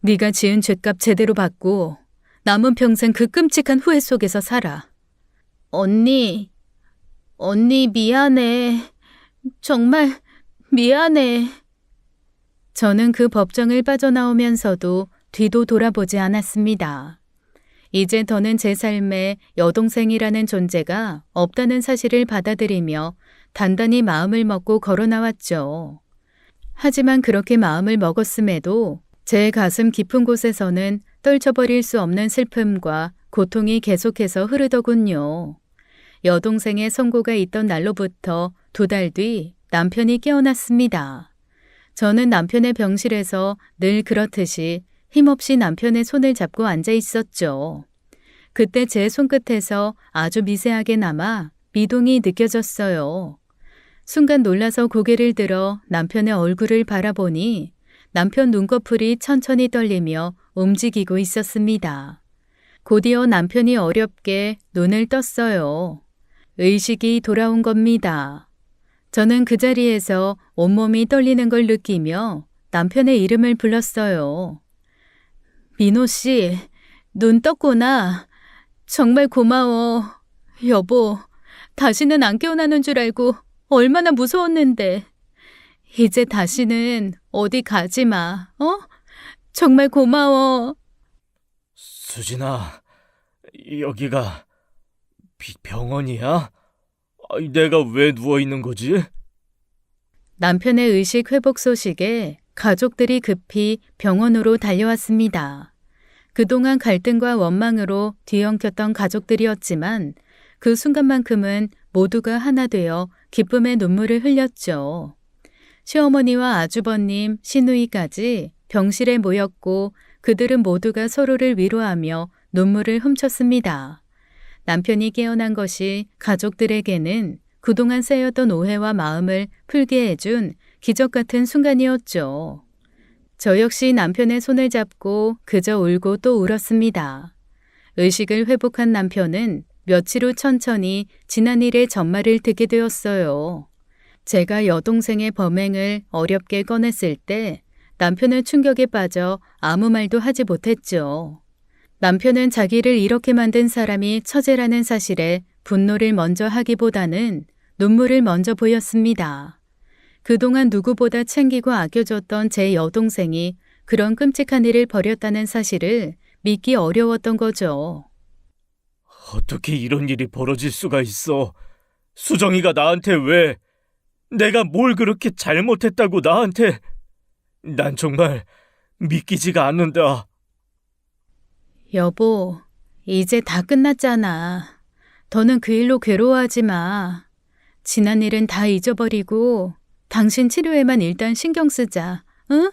네가 지은 죄값 제대로 받고 남은 평생 그 끔찍한 후회 속에서 살아. 언니 미안해. 정말 미안해. 저는 그 법정을 빠져나오면서도 뒤도 돌아보지 않았습니다. 이제 더는 제 삶에 여동생이라는 존재가 없다는 사실을 받아들이며 단단히 마음을 먹고 걸어 나왔죠. 하지만 그렇게 마음을 먹었음에도 제 가슴 깊은 곳에서는 떨쳐버릴 수 없는 슬픔과 고통이 계속해서 흐르더군요. 여동생의 선고가 있던 날로부터 2달 뒤 남편이 깨어났습니다. 저는 남편의 병실에서 늘 그렇듯이 힘없이 남편의 손을 잡고 앉아 있었죠. 그때 제 손끝에서 아주 미세하게나마 미동이 느껴졌어요. 순간 놀라서 고개를 들어 남편의 얼굴을 바라보니 남편 눈꺼풀이 천천히 떨리며 움직이고 있었습니다. 곧이어 남편이 어렵게 눈을 떴어요. 의식이 돌아온 겁니다. 저는 그 자리에서 온몸이 떨리는 걸 느끼며 남편의 이름을 불렀어요. 민호 씨, 눈 떴구나. 정말 고마워. 여보, 다시는 안 깨어나는 줄 알고 얼마나 무서웠는데. 이제 다시는 어디 가지 마, 어? 정말 고마워. 수진아, 여기가 병원이야? 내가 왜 누워 있는 거지? 남편의 의식 회복 소식에 가족들이 급히 병원으로 달려왔습니다. 그동안 갈등과 원망으로 뒤엉켰던 가족들이었지만 그 순간만큼은 모두가 하나 되어 기쁨의 눈물을 흘렸죠. 시어머니와 아주버님, 시누이까지 병실에 모였고 그들은 모두가 서로를 위로하며 눈물을 훔쳤습니다. 남편이 깨어난 것이 가족들에게는 그동안 쌓였던 오해와 마음을 풀게 해준 기적 같은 순간이었죠. 저 역시 남편의 손을 잡고 그저 울고 또 울었습니다. 의식을 회복한 남편은 며칠 후 천천히 지난 일의 전말을 듣게 되었어요. 제가 여동생의 범행을 어렵게 꺼냈을 때 남편은 충격에 빠져 아무 말도 하지 못했죠. 남편은 자기를 이렇게 만든 사람이 처제라는 사실에 분노를 먼저 하기보다는 눈물을 먼저 보였습니다. 그동안 누구보다 챙기고 아껴줬던 제 여동생이 그런 끔찍한 일을 벌였다는 사실을 믿기 어려웠던 거죠. 어떻게 이런 일이 벌어질 수가 있어? 수정이가 나한테 왜? 내가 뭘 그렇게 잘못했다고 나한테? 난 정말 믿기지가 않는다. 여보, 이제 다 끝났잖아. 더는 그 일로 괴로워하지 마. 지난 일은 다 잊어버리고 당신 치료에만 일단 신경 쓰자. 응?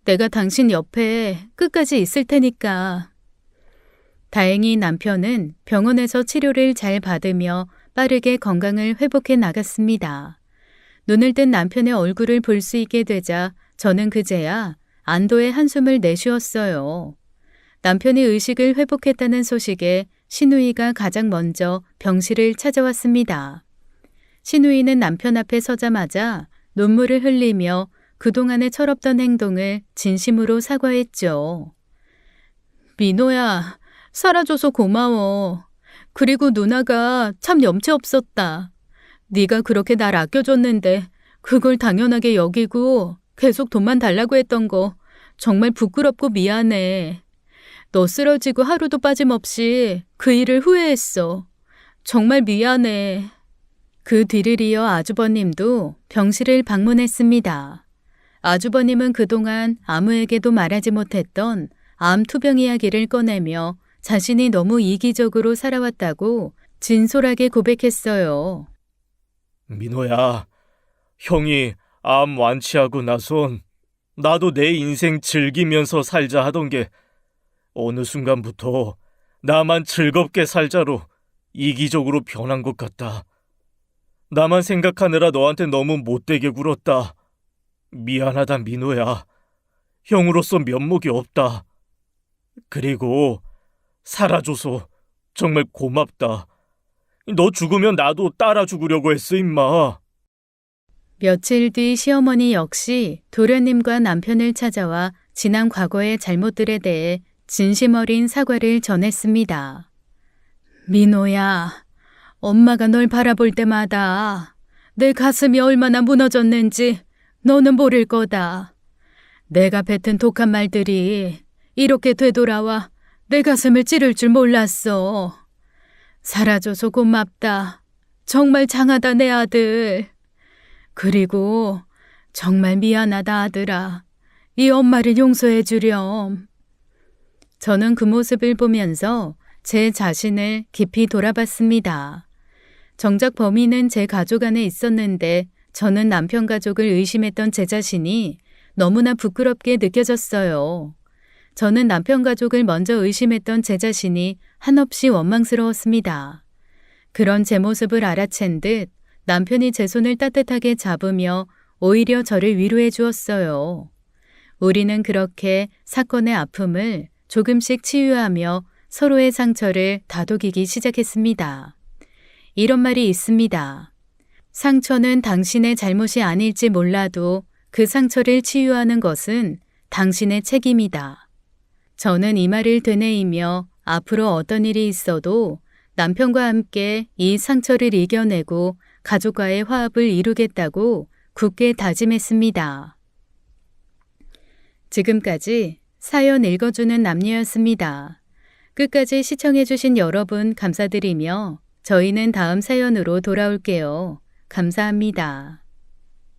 내가 당신 옆에 끝까지 있을 테니까. 다행히 남편은 병원에서 치료를 잘 받으며 빠르게 건강을 회복해 나갔습니다. 눈을 뜬 남편의 얼굴을 볼 수 있게 되자 저는 그제야 안도의 한숨을 내쉬었어요. 남편이 의식을 회복했다는 소식에 시누이가 가장 먼저 병실을 찾아왔습니다. 시누이는 남편 앞에 서자마자 눈물을 흘리며 그동안의 철없던 행동을 진심으로 사과했죠. 민호야, 살아줘서 고마워. 그리고 누나가 참 염치 없었다. 네가 그렇게 날 아껴줬는데 그걸 당연하게 여기고 계속 돈만 달라고 했던 거 정말 부끄럽고 미안해. 너 쓰러지고 하루도 빠짐없이 그 일을 후회했어. 정말 미안해. 그 뒤를 이어 아주버님도 병실을 방문했습니다. 아주버님은 그동안 아무에게도 말하지 못했던 암 투병 이야기를 꺼내며 자신이 너무 이기적으로 살아왔다고 진솔하게 고백했어요. 민호야, 형이 암 완치하고 나선 나도 내 인생 즐기면서 살자 하던 게 어느 순간부터 나만 즐겁게 살자로 이기적으로 변한 것 같다. 나만 생각하느라 너한테 너무 못되게 굴었다. 미안하다, 민호야. 형으로서 면목이 없다. 그리고 살아줘서 정말 고맙다. 너 죽으면 나도 따라 죽으려고 했어, 임마. 며칠 뒤 시어머니 역시 도련님과 남편을 찾아와 지난 과거의 잘못들에 대해 진심 어린 사과를 전했습니다. 민호야, 엄마가 널 바라볼 때마다 내 가슴이 얼마나 무너졌는지 너는 모를 거다. 내가 뱉은 독한 말들이 이렇게 되돌아와 내 가슴을 찌를 줄 몰랐어. 살아줘서 고맙다. 정말 장하다, 내 아들. 그리고 정말 미안하다, 아들아. 이 엄마를 용서해 주렴. 저는 그 모습을 보면서 제 자신을 깊이 돌아봤습니다. 정작 범인은 제 가족 안에 있었는데 저는 남편 가족을 의심했던 제 자신이 너무나 부끄럽게 느껴졌어요. 저는 남편 가족을 먼저 의심했던 제 자신이 한없이 원망스러웠습니다. 그런 제 모습을 알아챈 듯 남편이 제 손을 따뜻하게 잡으며 오히려 저를 위로해 주었어요. 우리는 그렇게 사건의 아픔을 조금씩 치유하며 서로의 상처를 다독이기 시작했습니다. 이런 말이 있습니다. 상처는 당신의 잘못이 아닐지 몰라도 그 상처를 치유하는 것은 당신의 책임이다. 저는 이 말을 되뇌이며 앞으로 어떤 일이 있어도 남편과 함께 이 상처를 이겨내고 가족과의 화합을 이루겠다고 굳게 다짐했습니다. 지금까지 사연 읽어주는 남녀였습니다. 끝까지 시청해주신 여러분 감사드리며 저희는 다음 사연으로 돌아올게요. 감사합니다.